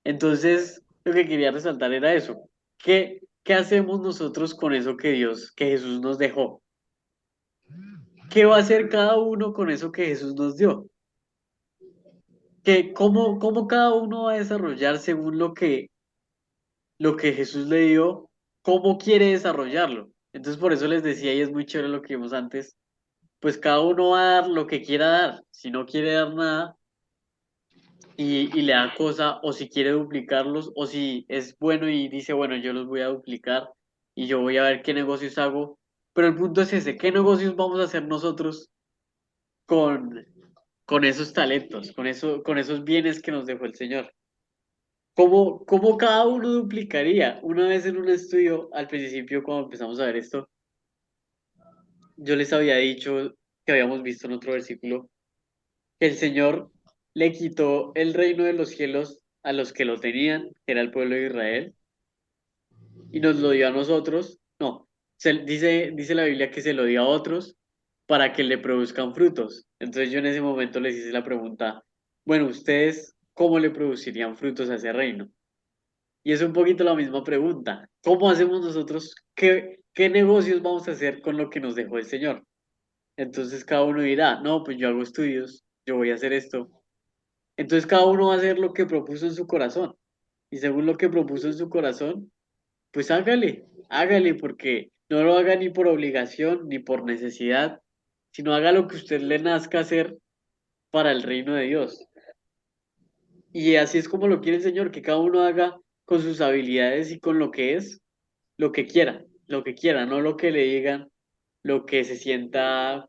Entonces, lo que quería resaltar era eso. ¿Qué hacemos nosotros con eso que Jesús nos dejó? ¿Qué va a hacer cada uno con eso que Jesús nos dio? Cómo cada uno va a desarrollar según lo que Jesús le dio, cómo quiere desarrollarlo. Entonces, por eso les decía, y es muy chévere lo que vimos antes, pues cada uno va a dar lo que quiera dar. Si no quiere dar nada y le da cosa, o si quiere duplicarlos, o si es bueno y dice, bueno, yo los voy a duplicar y yo voy a ver qué negocios hago. Pero el punto es ese, ¿qué negocios vamos a hacer nosotros con, con esos talentos, con esos bienes que nos dejó el Señor? ¿Cómo cada uno duplicaría? Una vez en un estudio, al principio, cuando empezamos a ver esto, yo les había dicho que habíamos visto en otro versículo que el Señor le quitó el reino de los cielos a los que lo tenían, que era el pueblo de Israel, y nos lo dio a nosotros. No. dice la Biblia que se lo dio a otros para que le produzcan frutos. Entonces yo en ese momento les hice la pregunta, bueno, ¿ustedes cómo le producirían frutos a ese reino? Y es un poquito la misma pregunta. ¿Cómo hacemos nosotros? ¿Qué negocios vamos a hacer con lo que nos dejó el Señor? Entonces cada uno dirá, no, pues yo hago estudios, yo voy a hacer esto. Entonces cada uno va a hacer lo que propuso en su corazón. Y según lo que propuso en su corazón, pues hágale, porque no lo haga ni por obligación ni por necesidad, sino haga lo que usted le nazca hacer para el reino de Dios. Y así es como lo quiere el Señor, que cada uno haga con sus habilidades y con lo que es, lo que quiera, no lo que le digan, lo que se sienta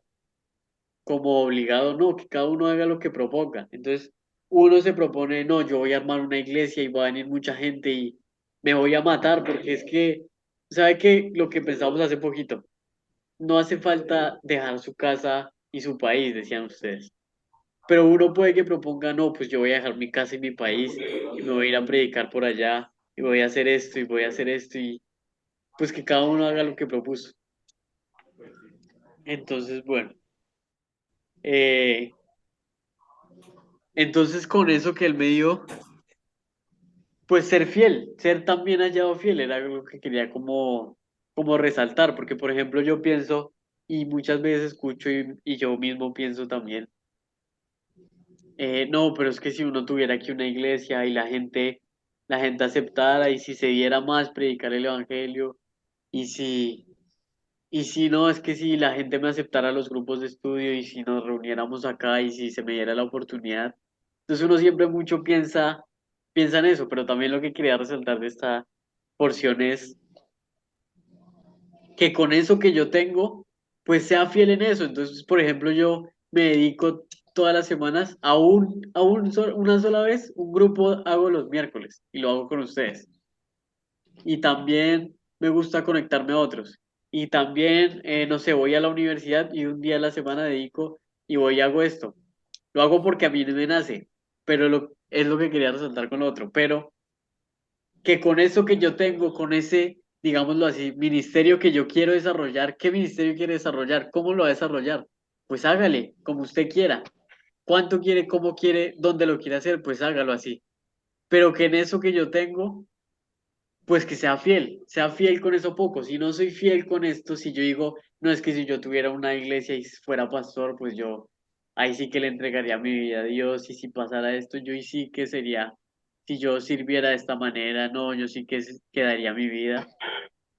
como obligado, no, que cada uno haga lo que proponga. Entonces, uno se propone, no, yo voy a armar una iglesia y va a venir mucha gente y me voy a matar, porque es que, ¿sabe qué? Lo que pensamos hace poquito, no hace falta dejar su casa y su país, decían ustedes. Pero uno puede que proponga, no, pues yo voy a dejar mi casa y mi país y me voy a ir a predicar por allá y voy a hacer esto y voy a hacer esto y pues que cada uno haga lo que propuso. Entonces, bueno, eh, entonces con eso que él me dio, pues ser fiel, ser también hallado fiel, era algo que quería como resaltar, porque por ejemplo yo pienso y muchas veces escucho y yo mismo pienso también, no, pero es que si uno tuviera aquí una iglesia y la gente aceptara y si se diera más predicar el evangelio y si no, es que si la gente me aceptara los grupos de estudio y si nos reuniéramos acá y si se me diera la oportunidad. Entonces uno siempre mucho piensa en eso, pero también lo que quería resaltar de esta porción es que con eso que yo tengo, pues sea fiel en eso. Entonces, por ejemplo, yo me dedico todas las semanas una sola vez, un grupo hago los miércoles y lo hago con ustedes. Y también me gusta conectarme a otros. Y también, no sé, voy a la universidad y un día a la semana dedico y voy y hago esto. Lo hago porque a mí no me nace, pero es lo que quería resaltar con lo otro. Pero que con eso que yo tengo, con ese, digámoslo así, ministerio que yo quiero desarrollar, ¿qué ministerio quiere desarrollar? ¿Cómo lo va a desarrollar? Pues hágale, como usted quiera. ¿Cuánto quiere, cómo quiere, dónde lo quiere hacer? Pues hágalo así. Pero que en eso que yo tengo pues que sea fiel con eso poco. Si no soy fiel con esto, si yo digo, no es que si yo tuviera una iglesia y fuera pastor, pues yo ahí sí que le entregaría mi vida a Dios y si pasara esto, yo ahí sí que sería, si yo sirviera de esta manera, no, yo sí que quedaría mi vida.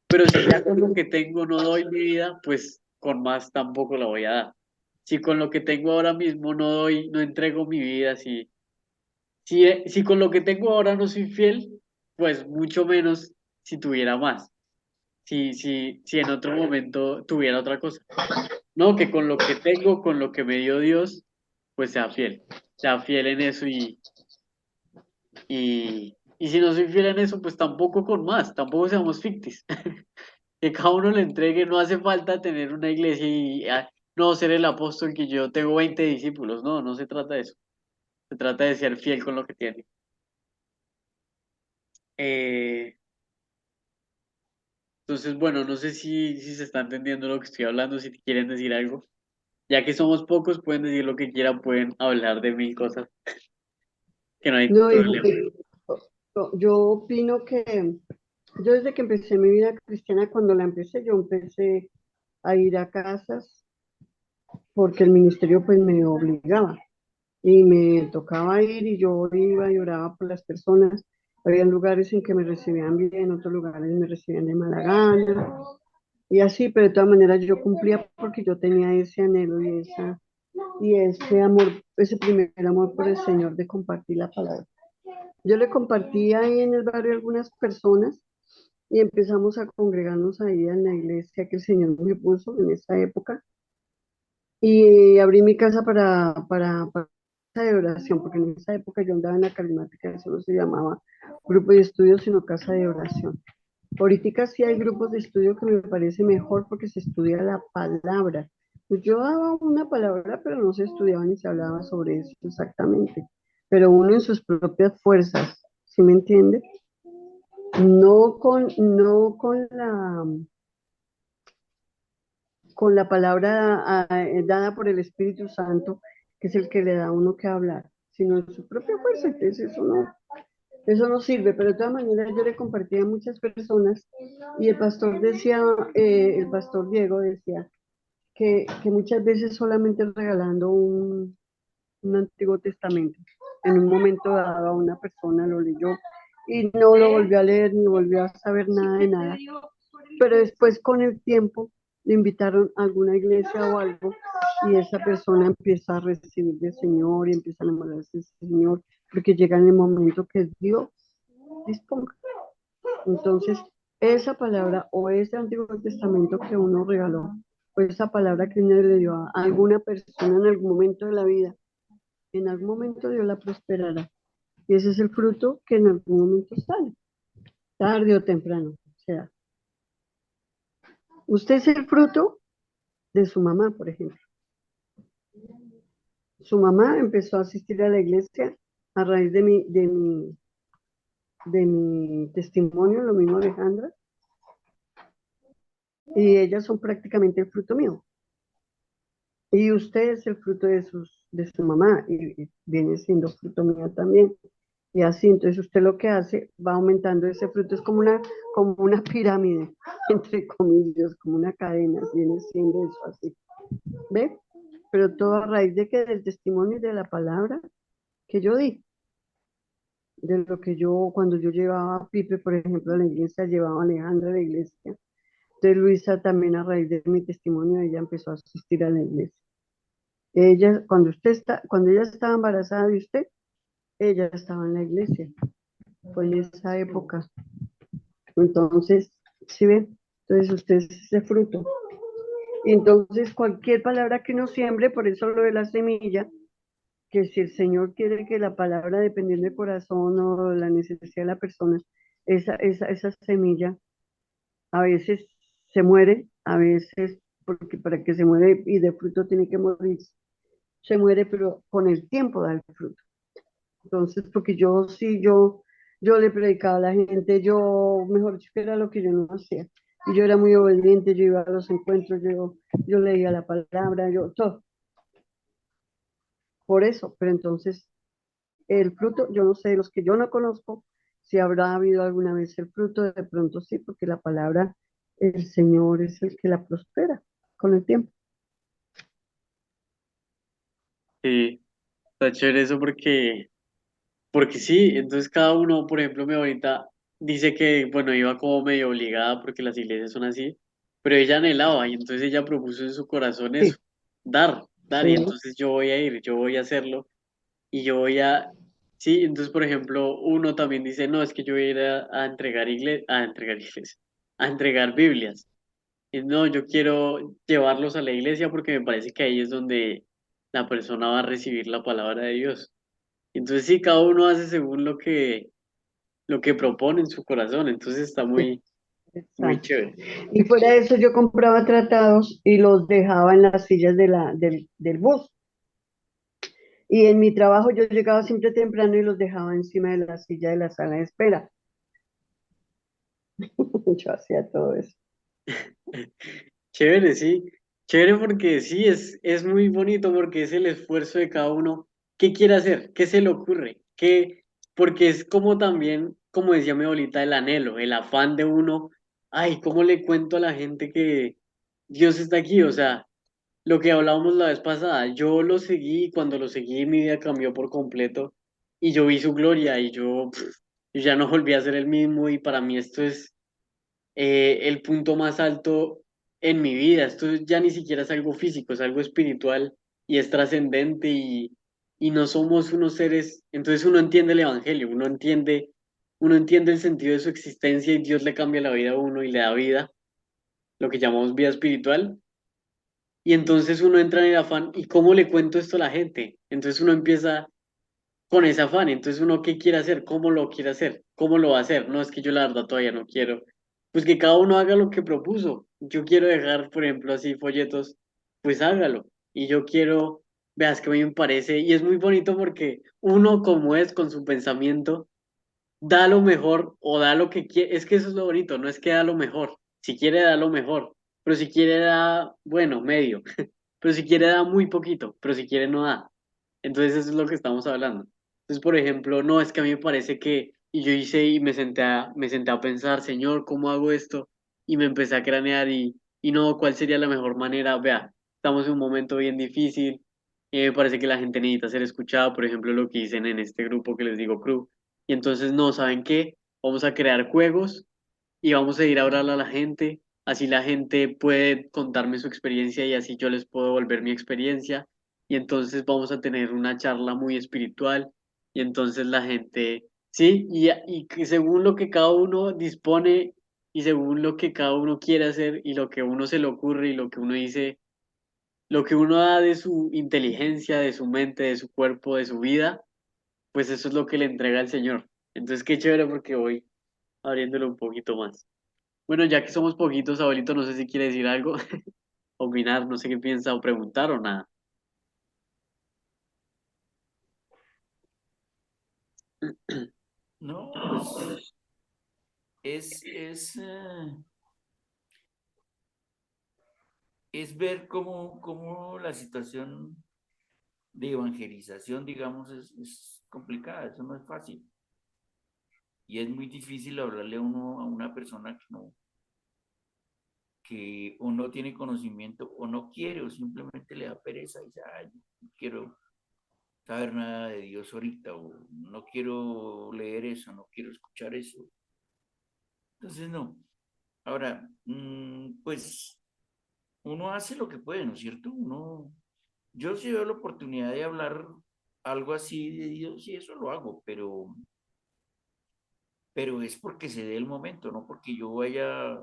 Pero si ya con lo que tengo no doy mi vida, pues con más tampoco la voy a dar. Si con lo que tengo ahora mismo no doy, no entrego mi vida, si con lo que tengo ahora no soy fiel, pues mucho menos si tuviera más. Si en otro momento tuviera otra cosa. No, que con lo que tengo, con lo que me dio Dios, pues sea fiel. Sea fiel en eso y si no soy fiel en eso, pues tampoco con más, tampoco seamos fictis. Que cada uno le entregue, no hace falta tener una iglesia y no ser el apóstol que yo tengo 20 discípulos. No, no se trata de eso. Se trata de ser fiel con lo que tiene. Eh, Entonces, bueno, no sé si se está entendiendo lo que estoy hablando, si quieren decir algo. Ya que somos pocos, pueden decir lo que quieran, pueden hablar de mil cosas, que no hay No, problema. yo opino que yo desde que empecé mi vida cristiana, cuando la empecé, yo empecé a ir a casas porque el ministerio pues me obligaba y me tocaba ir y yo iba y oraba por las personas. Había lugares en que me recibían bien, otros lugares me recibían de mala gana y así, pero de todas maneras yo cumplía porque yo tenía ese anhelo y ese amor, ese primer amor por el Señor de compartir la palabra. Yo le compartí ahí en el barrio a algunas personas y empezamos a congregarnos ahí en la iglesia que el Señor me puso en esa época. Y abrí mi casa para casa de oración, porque en esa época yo andaba en la carismática, eso no se llamaba grupo de estudio, sino casa de oración. Ahorita sí hay grupos de estudio que me parece mejor porque se estudia la palabra. Pues yo daba una palabra, pero no se estudiaba ni se hablaba sobre eso exactamente. Pero uno en sus propias fuerzas, ¿sí me entiende? No con la con la palabra dada por el Espíritu Santo, que es el que le da a uno que hablar, sino en su propia fuerza. Entonces eso no sirve, pero de todas maneras yo le compartía a muchas personas y el pastor decía, el pastor Diego decía que muchas veces solamente regalando un Antiguo Testamento, en un momento dado a una persona lo leyó y no lo volvió a leer ni volvió a saber nada de nada, pero después con el tiempo le invitaron a alguna iglesia o algo y esa persona empieza a recibir del Señor y empieza a enamorarse del Señor, porque llega en el momento que Dios disponga. Entonces, esa palabra o ese Antiguo Testamento que uno regaló, o esa palabra que uno le dio a alguna persona en algún momento de la vida, en algún momento Dios la prosperará. Y ese es el fruto que en algún momento sale, tarde o temprano. O sea, usted es el fruto de su mamá, por ejemplo. Su mamá empezó a asistir a la iglesia a raíz de mi testimonio, lo mismo Alejandra, y ellas son prácticamente el fruto mío. Y usted es el fruto de su mamá y viene siendo fruto mío también. Y así, entonces usted lo que hace va aumentando ese fruto, es como una pirámide, entre comillas, como una cadena, viene siendo eso así. ¿Ve? Pero todo a raíz de que del testimonio y de la palabra que yo di, de lo que yo, cuando yo llevaba a Pipe, por ejemplo, a la iglesia, llevaba a Alejandra a la iglesia. Entonces Luisa también a raíz de mi testimonio, ella empezó a asistir a la iglesia. Ella, cuando ella estaba embarazada de usted, ella estaba en la iglesia. Fue en esa época. Entonces, ¿sí ven? Entonces usted es ese fruto. Y entonces cualquier palabra que uno siembre, por eso lo de la semilla, que si el Señor quiere que la palabra, dependiendo del corazón o la necesidad de la persona, esa semilla a veces se muere, a veces, porque para que se muere y de fruto tiene que morir, se muere, pero con el tiempo da el fruto. Entonces, porque yo le predicaba a la gente, yo, mejor dicho, que era lo que yo no hacía. Y yo era muy obediente, yo iba a los encuentros, yo leía la palabra, yo, todo, por eso. Pero entonces, el fruto, yo no sé, los que yo no conozco, si habrá habido alguna vez el fruto, de pronto sí, porque la palabra, el Señor es el que la prospera con el tiempo. Sí, está chévere eso porque sí, entonces cada uno, por ejemplo, mi abuelita dice que, bueno, iba como medio obligada porque las iglesias son así, pero ella anhelaba y entonces ella propuso en su corazón eso, Sí, dar, y sí, entonces yo voy a ir, yo voy a hacerlo y yo voy a, sí, entonces, por ejemplo, uno también dice, no, es que yo voy a ir a entregar iglesias, a entregar Biblias. Y no, yo quiero llevarlos a la iglesia porque me parece que ahí es donde la persona va a recibir la palabra de Dios. Entonces sí, cada uno hace según lo que propone en su corazón, entonces está sí, muy, muy exacto. chévere. Y fuera de eso yo compraba tratados y los dejaba en las sillas del bus. Y en mi trabajo yo llegaba siempre temprano y los dejaba encima de la silla de la sala de espera. Yo hacía todo eso. Chévere, sí, chévere porque sí, es muy bonito porque es el esfuerzo de cada uno. ¿Qué quiere hacer? ¿Qué se le ocurre? Porque es como también, como decía mi abuelita, el anhelo, el afán de uno. Ay, ¿cómo le cuento a la gente que Dios está aquí? O sea, lo que hablábamos la vez pasada, yo lo seguí y cuando lo seguí mi vida cambió por completo y yo vi su gloria y yo ya no volví a ser el mismo y para mí esto es el punto más alto en mi vida. Esto ya ni siquiera es algo físico, es algo espiritual y es trascendente y no somos unos seres, entonces uno entiende el evangelio, uno entiende el sentido de su existencia y Dios le cambia la vida a uno y le da vida, lo que llamamos vida espiritual. Y entonces uno entra en el afán, ¿y cómo le cuento esto a la gente? Entonces uno empieza con ese afán. Entonces, uno, ¿qué quiere hacer? ¿Cómo lo quiere hacer? ¿Cómo lo va a hacer? No, es que yo la verdad todavía no quiero. Pues que cada uno haga lo que propuso. Yo quiero dejar, por ejemplo, así folletos, pues hágalo. Y yo quiero, veas que a mí me parece, y es muy bonito porque uno como es con su pensamiento, da lo mejor o da lo que quiere. Es que eso es lo bonito, no es que da lo mejor. Si quiere, da lo mejor. pero si quiere da, bueno, medio, pero si quiere da muy poquito, pero si quiere no da. Entonces eso es lo que estamos hablando. Entonces, por ejemplo, no, es que a mí me parece que, y yo hice y me senté a pensar, Señor, ¿cómo hago esto? Y me empecé a cranear y no, ¿cuál sería la mejor manera? Vea, estamos en un momento bien difícil, y me parece que la gente necesita ser escuchada, por ejemplo, lo que dicen en este grupo que les digo, Crew. Y entonces, no, ¿saben qué? Vamos a crear juegos y vamos a ir a hablarle a la gente, así la gente puede contarme su experiencia y así yo les puedo devolver mi experiencia y entonces vamos a tener una charla muy espiritual y entonces la gente, sí, y que según lo que cada uno dispone y según lo que cada uno quiere hacer y lo que uno se le ocurre y lo que uno dice, lo que uno da de su inteligencia, de su mente, de su cuerpo, de su vida, pues eso es lo que le entrega el Señor. Entonces qué chévere porque voy abriéndolo un poquito más. Bueno, ya que somos poquitos, abuelito, no sé si quiere decir algo, opinar, no sé qué piensa o preguntar o nada. No, pues es es ver cómo la situación de evangelización, digamos, es complicada, eso no es fácil. Y es muy difícil hablarle a uno a una persona que o no tiene conocimiento o no quiere o simplemente le da pereza y dice, ay, no quiero saber nada de Dios ahorita o no quiero leer eso, no quiero escuchar eso. Entonces, no. Ahora, pues uno hace lo que puede, ¿no es cierto? Yo si veo la oportunidad de hablar algo así de Dios y eso lo hago, pero es porque se dé el momento, no porque yo vaya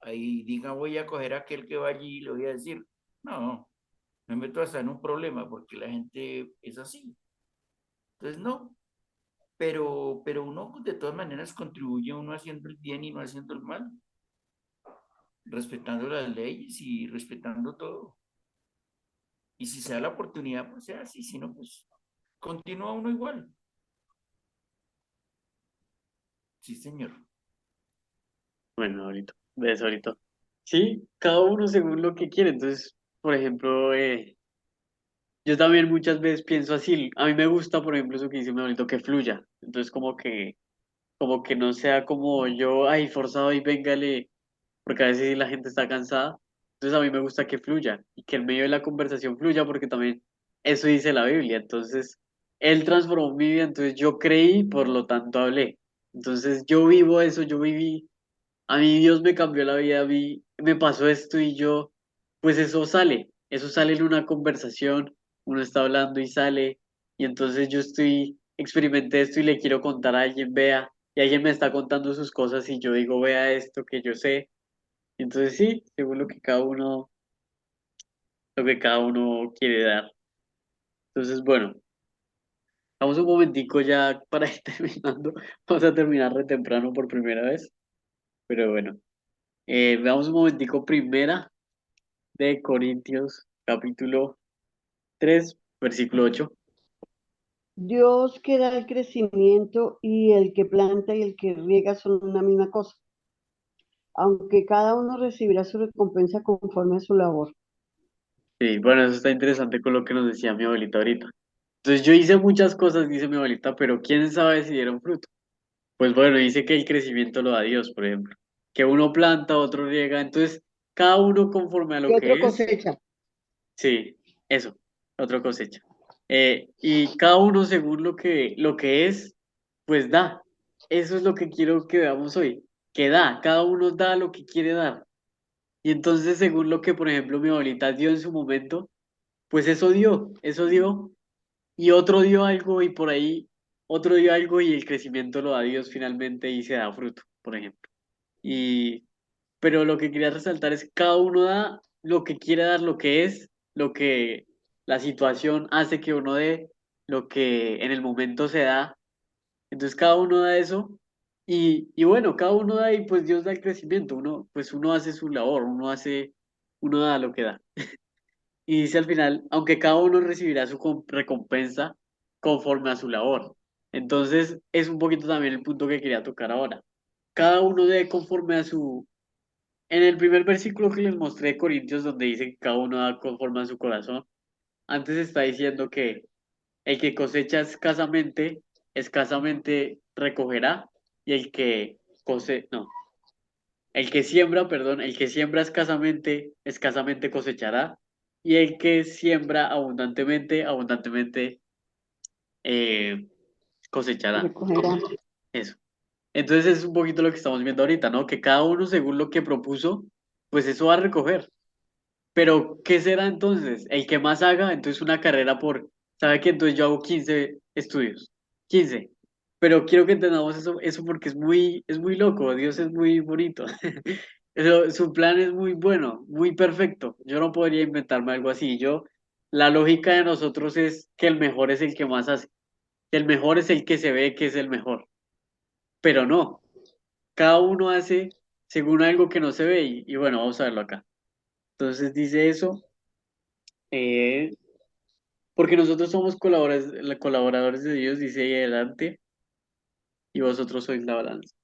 ahí, diga, voy a coger a aquel que va allí y le voy a decir, no, me meto hasta en un problema porque la gente es así. Entonces, no, pero uno de todas maneras contribuye uno haciendo el bien y no haciendo el mal, respetando las leyes y respetando todo. Y si se da la oportunidad, pues sea así, si no, pues continúa uno igual. Sí, señor. Bueno, ahorita, de eso ahorita. Sí, cada uno según lo que quiere. Entonces, por ejemplo, yo también muchas veces pienso así. A mí me gusta, por ejemplo, eso que dice mi abuelito, que fluya. Entonces, como que no sea como yo, ay, forzado y véngale, porque a veces la gente está cansada. Entonces, a mí me gusta que fluya y que en medio de la conversación fluya, porque también eso dice la Biblia. Entonces, Él transformó mi vida, entonces yo creí, por lo tanto hablé. Entonces, yo vivo eso, yo viví. A mí Dios me cambió la vida, a mí me pasó esto y yo, pues eso sale en una conversación, uno está hablando y sale, y entonces yo experimenté esto y le quiero contar a alguien, vea, y alguien me está contando sus cosas y yo digo, vea esto que yo sé, y entonces sí, según lo que cada uno quiere dar. Entonces, bueno, vamos un momentico ya para ir terminando, vamos a terminar re temprano por primera vez, pero bueno, veamos un momentico primera de Corintios, capítulo 3 versículo 8. Dios que da el crecimiento y el que planta y el que riega son una misma cosa, aunque cada uno recibirá su recompensa conforme a su labor. Sí, bueno, eso está interesante con lo que nos decía mi abuelita ahorita. Entonces yo hice muchas cosas, dice mi abuelita, pero ¿quién sabe si dieron fruto? Pues bueno, dice que el crecimiento lo da Dios, por ejemplo. Que uno planta, otro riega, entonces cada uno conforme a Y lo otro que es, cosecha. sí, eso, otra cosecha. Y cada uno según lo que es, pues da. Eso es lo que quiero que veamos hoy, que da, cada uno da lo que quiere dar. Y entonces, según lo que, por ejemplo, mi abuelita dio en su momento, pues eso dio, y otro dio algo y por ahí otro dio algo y el crecimiento lo da Dios finalmente y se da fruto, por ejemplo. Y, pero lo que quería resaltar es que cada uno da lo que quiere dar, lo que es, lo que la situación hace que uno dé, lo que en el momento se da. Entonces cada uno da eso y bueno, cada uno da y pues Dios da el crecimiento. Uno, pues uno hace su labor, uno da lo que da. Y dice al final, aunque cada uno recibirá su recompensa conforme a su labor. Entonces, es un poquito también el punto que quería tocar ahora. Cada uno debe conforme a En el primer versículo que les mostré de Corintios, donde dice que cada uno da conforme a su corazón, antes está diciendo que el que cosecha escasamente recogerá, y no, el que siembra, perdón, el que siembra escasamente cosechará, y el que siembra abundantemente eh, cosechará. Recogerá. Eso. Entonces es un poquito lo que estamos viendo ahorita, ¿no? Que cada uno según lo que propuso, pues eso va a recoger. Pero, ¿qué será entonces? El que más haga, entonces una carrera ¿sabe qué? Entonces yo hago 15 estudios, 15. Pero quiero que entendamos eso porque es muy loco, Dios es muy bonito. Su plan es muy bueno, muy perfecto. Yo no podría inventarme algo así. La lógica de nosotros es que el mejor es el que más hace, que el mejor es el que se ve que es el mejor. Pero no, cada uno hace según algo que no se ve y bueno, vamos a verlo acá. Entonces dice eso. eh, Porque nosotros somos colaboradores de Dios, dice ahí adelante, y vosotros sois la balanza.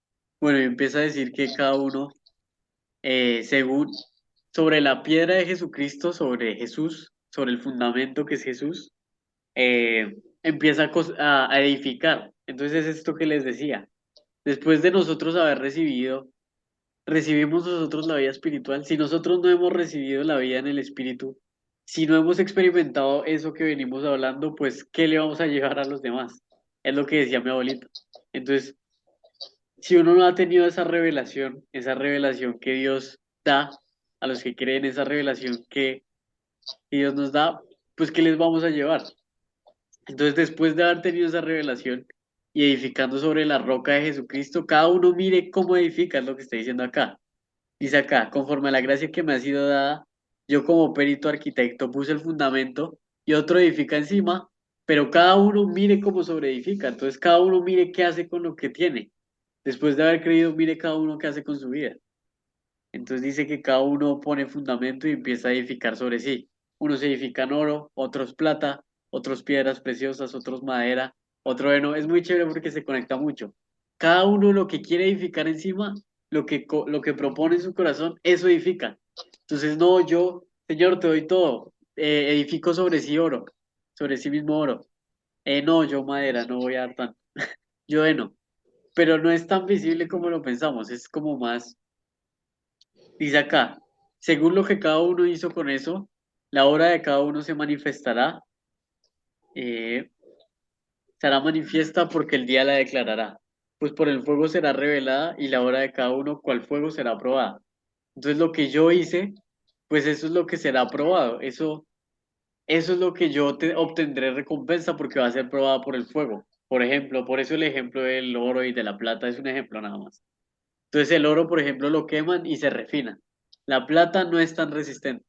Bueno, y empieza a decir que cada uno, según, sobre la piedra de Jesucristo, sobre Jesús, sobre el fundamento que es Jesús, empieza a edificar. Entonces es esto que les decía. Después de nosotros haber recibimos nosotros la vida espiritual. Si nosotros no hemos recibido la vida en el espíritu, si no hemos experimentado eso que venimos hablando, pues, ¿qué le vamos a llevar a los demás? Es lo que decía mi abuelita. Entonces, si uno no ha tenido esa revelación que Dios da a los que creen, esa revelación que Dios nos da, pues, ¿qué les vamos a llevar? Entonces, después de haber tenido esa revelación y edificando sobre la roca de Jesucristo, cada uno mire cómo edifica, es lo que está diciendo acá. Dice acá, conforme a la gracia que me ha sido dada, yo como perito arquitecto puse el fundamento y otro edifica encima, pero cada uno mire cómo sobreedifica. Entonces cada uno mire qué hace con lo que tiene. Después de haber creído, mire cada uno qué hace con su vida. Entonces dice que cada uno pone fundamento y empieza a edificar sobre sí. Unos edifican oro, otros plata, otros piedras preciosas, otros madera, otro heno. Es muy chévere porque se conecta mucho. Cada uno lo que quiere edificar encima, lo que propone en su corazón, eso edifica. Entonces, no, yo, Señor, te doy todo. Edifico sobre sí oro, sobre sí mismo oro. No, yo madera, no voy a dar tanto. Yo heno. Pero no es tan visible como lo pensamos, es como más. Dice acá, según lo que cada uno hizo con eso, la obra de cada uno se manifestará, eh, será manifiesta porque el día la declarará. Pues por el fuego será revelada y la obra de cada uno, cual fuego será probada. Entonces lo que yo hice, pues eso es lo que será probado. Eso es lo que obtendré recompensa porque va a ser probada por el fuego. Por ejemplo, por eso el ejemplo del oro y de la plata es un ejemplo nada más. Entonces el oro, por ejemplo, lo queman y se refina. La plata no es tan resistente.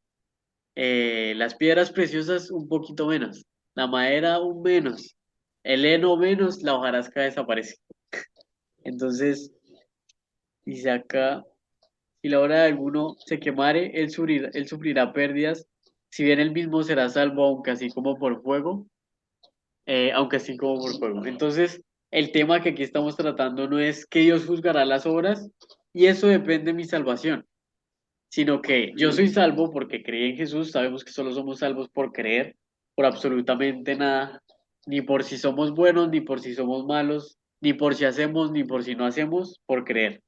Las piedras preciosas un poquito menos, la madera un menos, el heno menos, la hojarasca desaparece. Entonces, dice acá, si la obra de alguno se quemare, él sufrirá pérdidas, si bien él mismo será salvo, aunque así como por fuego. Entonces, el tema que aquí estamos tratando no es que Dios juzgará las obras, y eso depende de mi salvación, sino que yo soy salvo porque creí en Jesús, sabemos que solo somos salvos por creer, por absolutamente nada, ni por si somos buenos, ni por si somos malos, ni por si hacemos, ni por si no hacemos, por creer.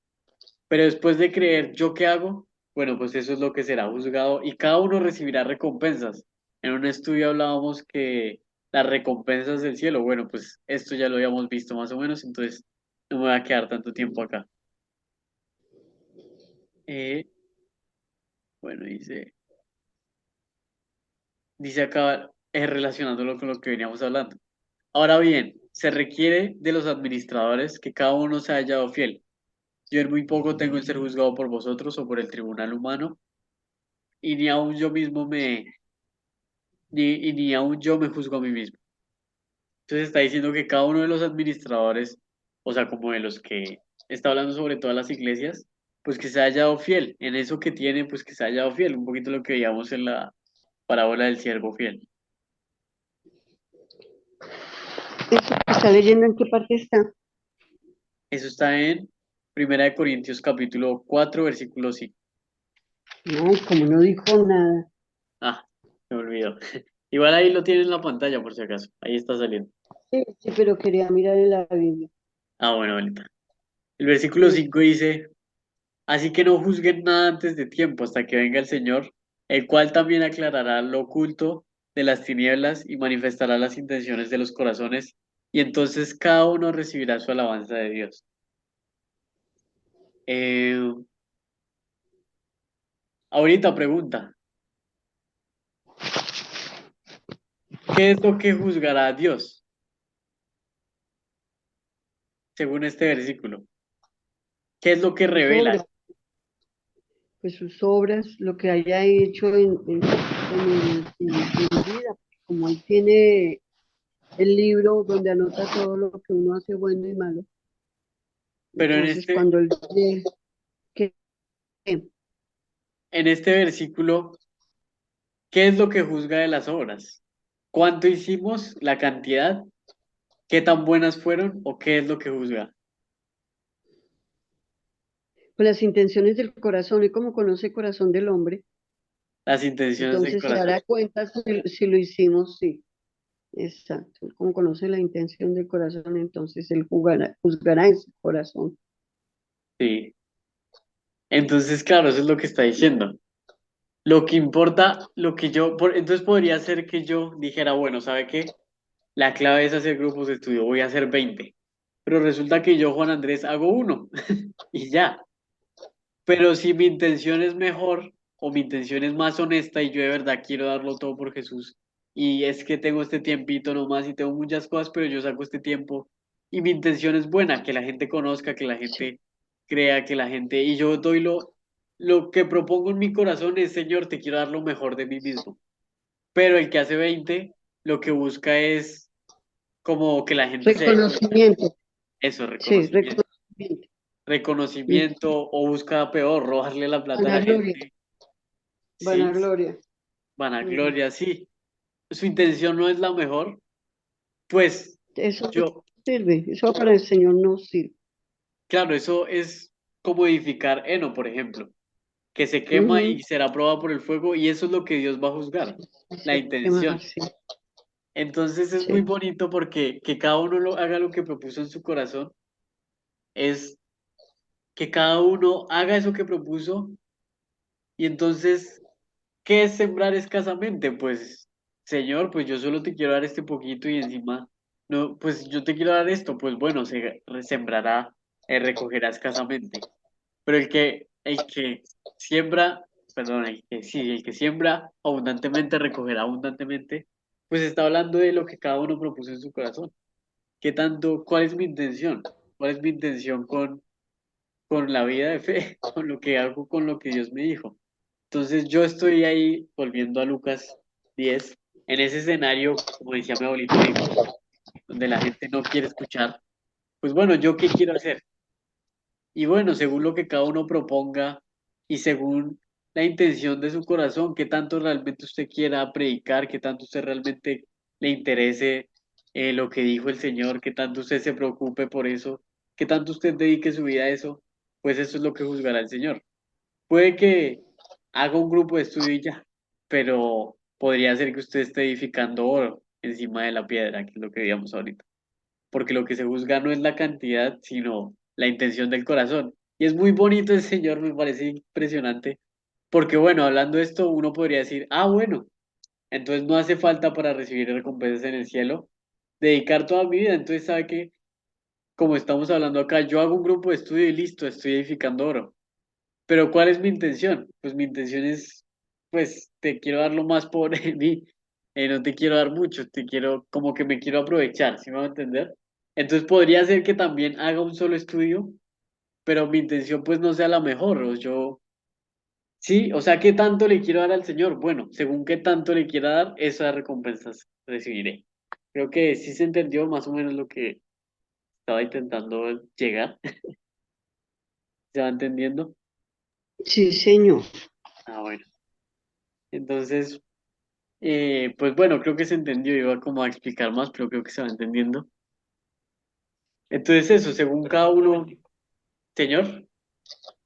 Pero después de creer, ¿yo qué hago? Bueno, pues eso es lo que será juzgado y cada uno recibirá recompensas. En un estudio hablábamos que las recompensas del cielo, bueno, pues esto ya lo habíamos visto más o menos, entonces no me voy a quedar tanto tiempo acá. Eh, bueno, dice acá, relacionándolo con lo que veníamos hablando. Ahora bien, se requiere de los administradores que cada uno se haya hallado fiel. Yo en muy poco tengo el ser juzgado por vosotros o por el tribunal humano, y ni aun yo mismo ni aun yo me juzgo a mí mismo. Entonces está diciendo que cada uno de los administradores, o sea, como de los que está hablando sobre todas las iglesias, pues que se haya hallado fiel. En eso que tiene, pues que se haya hallado fiel. Un poquito lo que veíamos en la parábola del siervo fiel. Eso que está leyendo, ¿en qué parte está? Eso está en Primera de Corintios capítulo 4 versículo 5. Ay, como no dijo nada. Ah, me olvidó. Igual ahí lo tiene en la pantalla por si acaso. Ahí está saliendo. Sí, sí, pero quería mirar en la Biblia. Ah, bueno, bonita. El versículo Listo. 5 dice, así que no juzguen nada antes de tiempo hasta que venga el Señor, el cual también aclarará lo oculto de las tinieblas y manifestará las intenciones de los corazones, y entonces cada uno recibirá su alabanza de Dios. Eh, ahorita pregunta, ¿qué es lo que juzgará a Dios según este versículo? ¿Qué es lo que Sus revela? obras, pues sus obras, lo que haya hecho en su vida. Como él tiene el libro donde anota todo lo que uno hace bueno y malo. Pero Entonces, cuando él dice que en este versículo, ¿qué es lo que juzga de las obras? ¿Cuánto hicimos? ¿La cantidad? ¿Qué tan buenas fueron? ¿O qué es lo que juzga? con las intenciones del corazón, y como conoce el corazón del hombre, Las intenciones del entonces se corazón. dará cuenta si lo hicimos, sí. Exacto. Él como conoce la intención del corazón, entonces él juzgará ese corazón. Sí. Entonces, claro, eso es lo que está diciendo. Lo que importa, lo que entonces podría ser que yo dijera, bueno, ¿sabe qué? La clave es hacer grupos de estudio, voy a hacer 20. Pero resulta que yo, Juan Andrés, hago uno y ya. Pero si mi intención es mejor o mi intención es más honesta y yo de verdad quiero darlo todo por Jesús y es que tengo este tiempito nomás y tengo muchas cosas, pero yo saco este tiempo y mi intención es buena, que la gente conozca, que la Sí. gente crea, que la gente... Y yo doy lo que propongo en mi corazón es, Señor, te quiero dar lo mejor de mí mismo. Pero el que hace 20 lo que busca es como que la gente se dé cuenta. Reconocimiento, Eso, sí, reconocimiento. reconocimiento. Y Reconocimiento o busca peor, robarle la plata a la vanagloria, gente. Sí, vanagloria. Mm. vanagloria, sí. Su intención no es la mejor, pues Eso no yo, sirve, eso para el Señor no sirve. claro, eso es como edificar heno, por ejemplo, que se quema Ujú. y será probado por el fuego y eso es lo que Dios va a juzgar, la Se quema, intención. sí, Entonces es muy sí. bonito porque que cada uno haga lo que propuso en su corazón, es que cada uno haga eso que propuso y entonces, ¿qué es sembrar escasamente? Pues, Señor, pues yo solo te quiero dar este poquito y encima, no, pues yo te quiero dar esto, pues bueno, se sembrará, recogerá escasamente. Pero el que siembra, perdón, el que siembra abundantemente recogerá abundantemente, pues está hablando de lo que cada uno propuso en su corazón. ¿Qué tanto, cuál es mi intención? ¿Cuál es mi intención con la vida de fe, con lo que hago, con lo que Dios me dijo? Entonces yo estoy ahí, volviendo a Lucas 10 en ese escenario, como decía mi abuelita, donde la gente no quiere escuchar, pues bueno, ¿yo qué quiero hacer? Y bueno, según lo que cada uno proponga y según la intención de su corazón, qué tanto realmente usted quiera predicar, qué tanto usted realmente le interese lo que dijo el Señor, qué tanto usted se preocupe por eso, qué tanto usted dedique su vida a eso, pues eso es lo que juzgará el Señor. Puede que haga un grupo de estudio y ya, pero podría ser que usted esté edificando oro encima de la piedra, que es lo que digamos ahorita. Porque lo que se juzga no es la cantidad, sino la intención del corazón. Y es muy bonito el Señor, me parece impresionante, porque bueno, hablando de esto, uno podría decir, ah, bueno, entonces no hace falta para recibir recompensas en el cielo, dedicar toda mi vida, entonces sabe que, como estamos hablando acá, yo hago un grupo de estudio y listo, estoy edificando oro. Pero ¿cuál es mi intención? Pues mi intención es, pues te quiero dar lo más pobre de mí, no te quiero dar mucho, te quiero, como que me quiero aprovechar, ¿sí me va a entender? Entonces podría ser que también haga un solo estudio, pero mi intención pues no sea la mejor, o yo, sí, o sea, ¿qué tanto le quiero dar al Señor? Bueno, según qué tanto le quiera dar, esas recompensas recibiré. Creo que sí se entendió más o menos lo que estaba intentando llegar, ¿se va entendiendo? Sí, señor. Ah, bueno. Entonces, pues bueno, creo que se entendió, iba como a explicar más, pero creo que se va entendiendo. Entonces eso, según cada uno, Perfectamente, señor,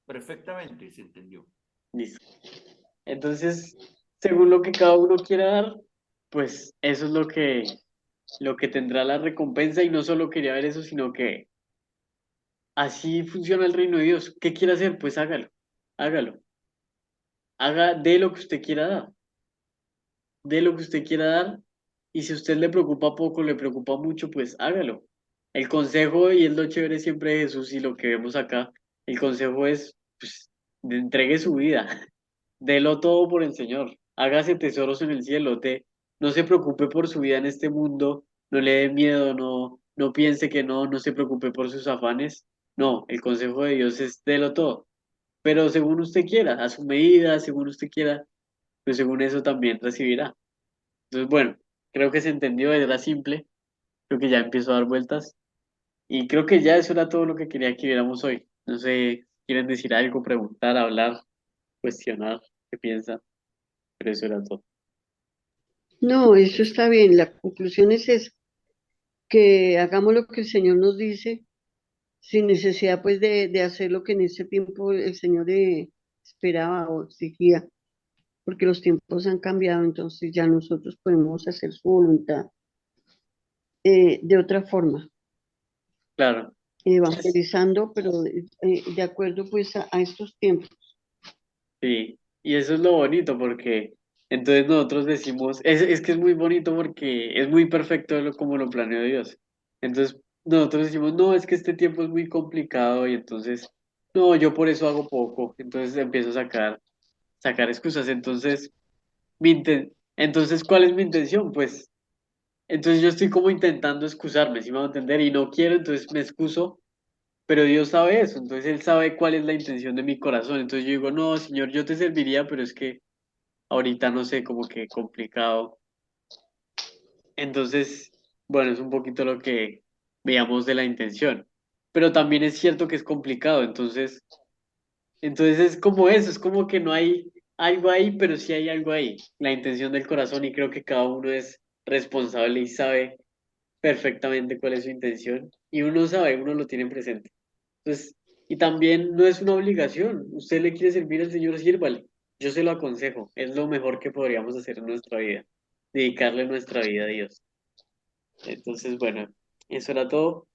perfectamente se entendió. Listo. Entonces, según lo que cada uno quiera dar, pues eso es lo que tendrá la recompensa y no solo quería ver eso, sino que así funciona el reino de Dios. ¿Qué quiere hacer? Pues hágalo, hágalo. Haga de lo que usted quiera dar, de lo que usted quiera dar. Y si a usted le preocupa poco, le preocupa mucho, pues hágalo. El consejo, y es lo chévere siempre de Jesús y lo que vemos acá, el consejo es, pues, entregue su vida. Delo todo por el Señor. Hágase tesoros en el cielo. No se preocupe por su vida en este mundo. No le dé miedo. No piense que no. No se preocupe por sus afanes. No, el consejo de Dios es delo todo. Pero según usted quiera, a su medida, según usted quiera, pues según eso también recibirá. Entonces, bueno, creo que se entendió. Era simple. Creo que ya empiezo a dar vueltas. Y creo que ya eso era todo lo que quería que viéramos hoy. No sé, ¿quieren decir algo, preguntar, hablar, cuestionar? ¿Qué piensan? Pero eso era todo. No, eso está bien. La conclusión es esa, que hagamos lo que el Señor nos dice sin necesidad pues de hacer lo que en ese tiempo el Señor esperaba o exigía, porque los tiempos han cambiado, entonces ya nosotros podemos hacer su voluntad de otra forma, Claro, evangelizando, pero de acuerdo pues a estos tiempos. sí. Y eso es lo bonito porque entonces nosotros decimos, es que es muy bonito porque es muy perfecto como lo planeó Dios. Entonces nosotros decimos, no, es que este tiempo es muy complicado y entonces, no, yo por eso hago poco. Entonces empiezo a sacar excusas. Entonces, entonces, ¿cuál es mi intención? Pues, entonces yo estoy como intentando excusarme, si me va a entender? Y no quiero, entonces me excuso. Pero Dios sabe eso, entonces Él sabe cuál es la intención de mi corazón. Entonces yo digo, no, Señor, yo te serviría, pero es que ahorita no sé, como que complicado. Entonces, bueno, es un poquito lo que veamos de la intención. Pero también es cierto que es complicado, entonces es como eso, es como que no hay algo ahí, pero sí hay algo ahí, la intención del corazón, y creo que cada uno es responsable y sabe perfectamente cuál es su intención, y uno sabe, uno lo tiene presente. Entonces, y también no es una obligación. Usted le quiere servir al Señor, sírvale. Yo se lo aconsejo. Es lo mejor que podríamos hacer en nuestra vida. Dedicarle nuestra vida a Dios. Entonces, bueno, eso era todo.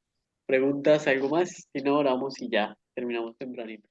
¿Preguntas, algo más? Si no, oramos y ya terminamos tempranito.